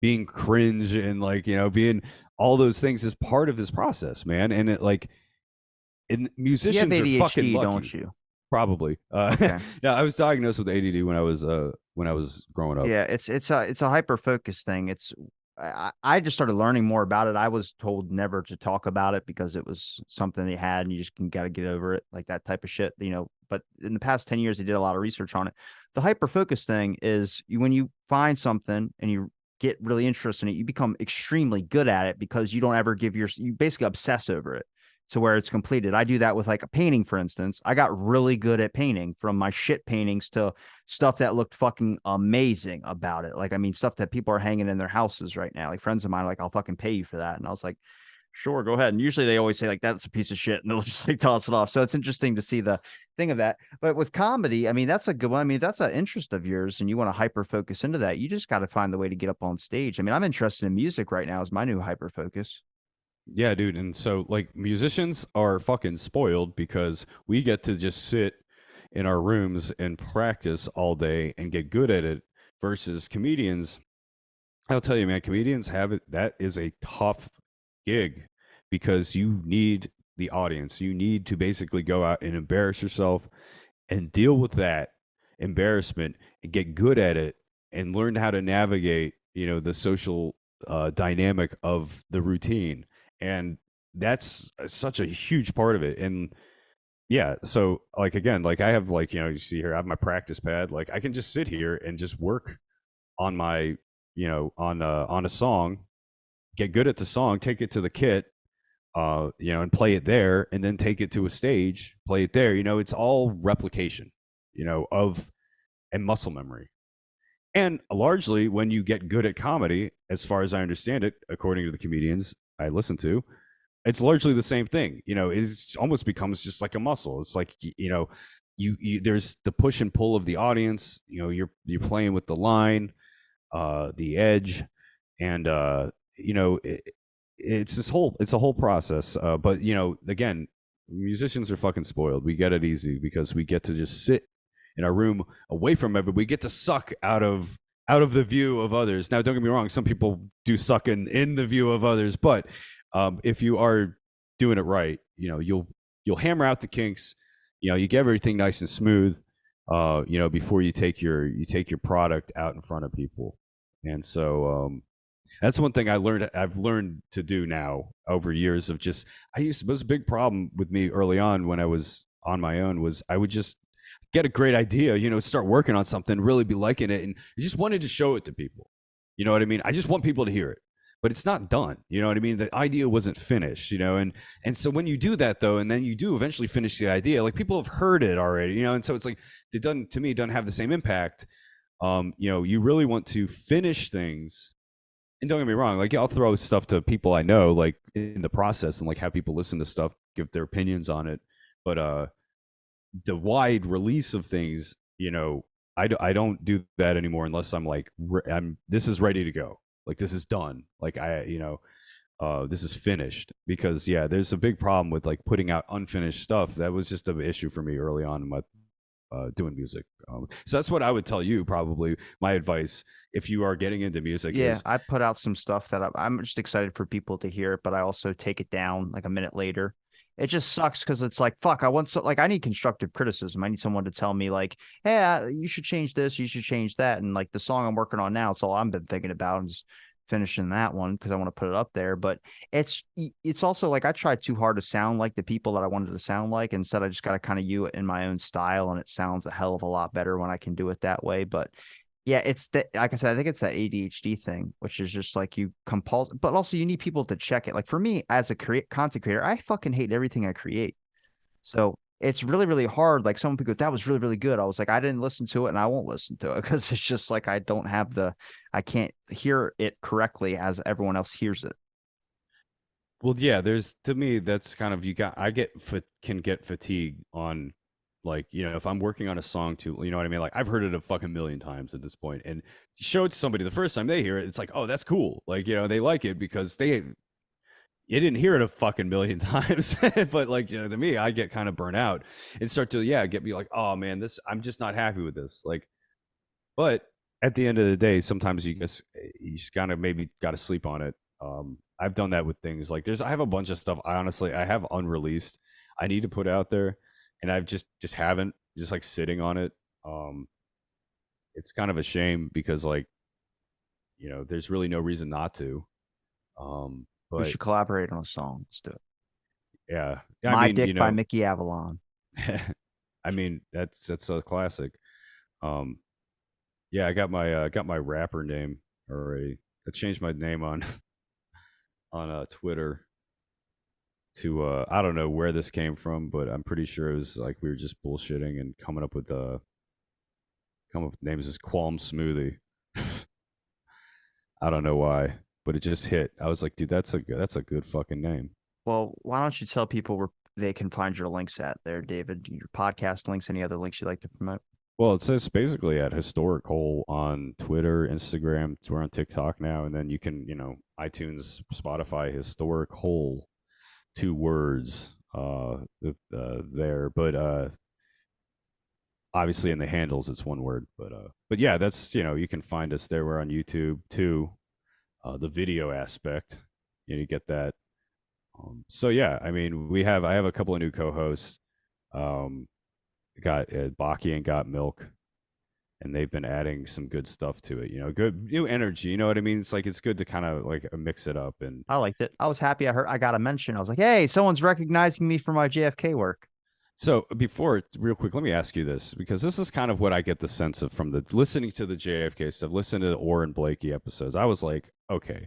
being cringe and being all those things is part of this process, man. And and You have musicians are fucking ADHD, don't lucky. you? Probably. Okay. No, I was diagnosed with ADD when I was growing up. Yeah, it's a hyper focus thing. I just started learning more about it. I was told never to talk about it because it was something they had and you just got to get over it, like that type of shit, But in the past 10 years, they did a lot of research on it. The hyper focus thing is when you find something and you get really interested in it, you become extremely good at it because you don't ever you basically obsess over it to where it's completed. I do that with like a painting, for instance. I got really good at painting, from my shit paintings to stuff that looked fucking amazing about it. Like, I mean, stuff that people are hanging in their houses right now. Like friends of mine are like, I'll fucking pay you for that. And I was like, sure, go ahead. And usually they always say like, that's a piece of shit. And they'll just like toss it off. So it's interesting to see the thing of that. But with comedy, I mean, that's a good one. I mean, that's an interest of yours and you want to hyper focus into that. You just got to find the way to get up on stage. I mean, I'm interested in music right now as my new hyper focus. Yeah, dude. And so like musicians are fucking spoiled because we get to just sit in our rooms and practice all day and get good at it versus comedians. I'll tell you, man, comedians have it. That is a tough gig because you need the audience. You need to basically go out and embarrass yourself and deal with that embarrassment and get good at it and learn how to navigate, the social dynamic of the routine. And that's such a huge part of it. And yeah, so like again, like I have you see here, I have my practice pad. Like I can just sit here and just work on my, on a song, get good at the song, take it to the kit, and play it there, and then take it to a stage, play it there. It's all replication, of and muscle memory. And largely, when you get good at comedy, as far as I understand it, according to the comedians I listen to, it's largely the same thing. It almost becomes just like a muscle. It's like you there's the push and pull of the audience. You're playing with the line, the edge, and it's a whole process. But again, musicians are fucking spoiled. We get it easy because we get to just sit in our room away from everybody. We get to suck out of the view of others. Now, don't get me wrong. Some people do suck in the view of others, but if you are doing it right, you'll hammer out the kinks. You get everything nice and smooth. Before you take your product out in front of people. And so that's one thing I've learned to do now over years of just it was a big problem with me early on when I was on my own was I would just get a great idea, start working on something, really be liking it, and I just wanted to show it to people. You know what I mean? I just want people to hear it. But it's not done. You know what I mean? The idea wasn't finished, and so when you do that though, and then you do eventually finish the idea, like people have heard it already, and so it's like it doesn't have the same impact. You really want to finish things. And don't get me wrong, like I'll throw stuff to people I know, like in the process, and like have people listen to stuff, give their opinions on it. But the wide release of things, I don't do that anymore unless I'm like this is ready to go, like this is done, like this is finished. Because yeah, there's a big problem with like putting out unfinished stuff. That was just an issue for me early on in my doing music. So that's what I would tell you. Probably my advice if you are getting into music. Yeah, Is I put out some stuff that I'm just excited for people to hear it, but I also take it down like a minute later. It just sucks because it's like, fuck, I need constructive criticism. I need someone to tell me like, hey, you should change this, you should change that. And like the song I'm working on now, it's all I've been thinking about. And just finishing that one because I want to put it up there. But it's also like I tried too hard to sound like the people that I wanted to sound like. Instead, I just got to kind of do it in my own style, and it sounds a hell of a lot better when I can do it that way. But yeah, it's that, like I said, I think it's that ADHD thing, which is just like you compulse, but also you need people to check it. Like for me, as a content creator, I fucking hate everything I create. So it's really, really hard. Like some people, that was really, really good. I was like, I didn't listen to it and I won't listen to it because it's just like I don't have I can't hear it correctly as everyone else hears it. Well, yeah, there's to me that's kind of can get fatigued on like, if I'm working on a song too, you know what I mean? Like I've heard it a fucking million times at this point and show it to somebody the first time they hear it, it's like, "Oh, that's cool." Like, they like it because you didn't hear it a fucking million times. But like, to me, I get kind of burnt out and start to get me like, "Oh man, this I'm just not happy with this." Like, but at the end of the day, sometimes you just kind of maybe got to sleep on it. I've done that with things like I have a bunch of stuff. I have unreleased. I need to put out there, and I've just haven't just like sitting on it. Um, it's kind of a shame because like there's really no reason not to. We But should collaborate on a song. Let's do it. yeah, I My mean, Dick by Mickey Avalon. I mean that's a classic. Um, yeah, I got my rapper name already. I changed my name on on Twitter to I don't know where this came from, but I'm pretty sure it was like we were just bullshitting and come up with names as Qualm Smoothie. I don't know why, but it just hit. I was like, dude, that's a good fucking name. Well, why don't you tell people where they can find your links at there, David? Your podcast links, any other links you'd like to promote? Well, it says basically at Historic Hole on Twitter, Instagram. We're on TikTok now, and then you can, iTunes, Spotify, Historic Hole, 2 words, there. But obviously in the handles it's 1 word. But yeah, that's you can find us there. We're on YouTube too. The video aspect, you get that. So yeah, I mean, I have a couple of new co-hosts. Um, got Baki and Got Milk, and they've been adding some good stuff to it. Good new energy. You know what I mean? It's like it's good to kind of like mix it up. And I liked it. I was happy. I got a mention. I was like, hey, someone's recognizing me for my JFK work. so before, real quick, let me ask you this because this is kind of what I get the sense of from the listening to the JFK stuff, listening to the Orr and Blakey episodes. I was like, okay,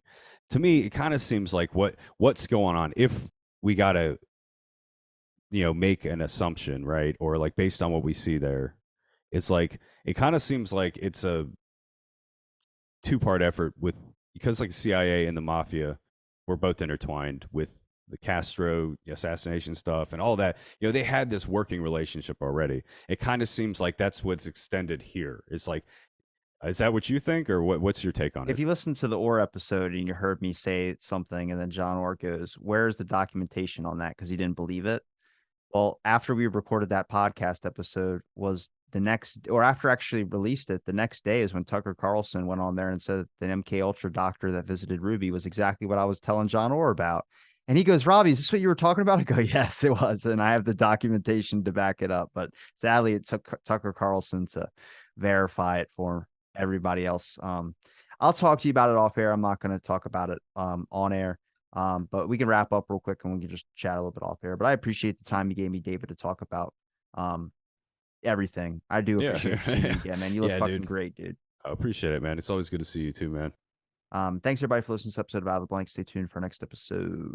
to me, it kind of seems like what's going on if we gotta make an assumption, right? Or like based on what we see there, it's like it kind of seems like it's a two-part effort because like the CIA and the mafia were both intertwined with the Castro assassination stuff and all that. They had this working relationship already. It kind of seems like that's what's extended here. It's like, is that what you think, or what's your take on If it? you listen to the Orr episode and you heard me say something, and then John Orr goes, where's the documentation on that? Because he didn't believe it. Well, after we recorded that podcast episode was the next, or after actually released it, the next day is when Tucker Carlson went on there and said the MK Ultra doctor that visited Ruby was exactly what I was telling John Orr about. And he goes, Robbie, is this what you were talking about? I go, yes, it was. And I have the documentation to back it up. But sadly, it took Tucker Carlson to verify it for everybody else. I'll talk to you about it off air. I'm not going to talk about it on air. But we can wrap up real quick and we can just chat a little bit off air. But I appreciate the time you gave me, David, to talk about everything. I do appreciate seeing you again, man. You look Yeah, fucking dude. great, dude. I appreciate it, man. It's always good to see you too, man. Thanks everybody for listening to this episode of Out of the Blank. Stay tuned for our next episode.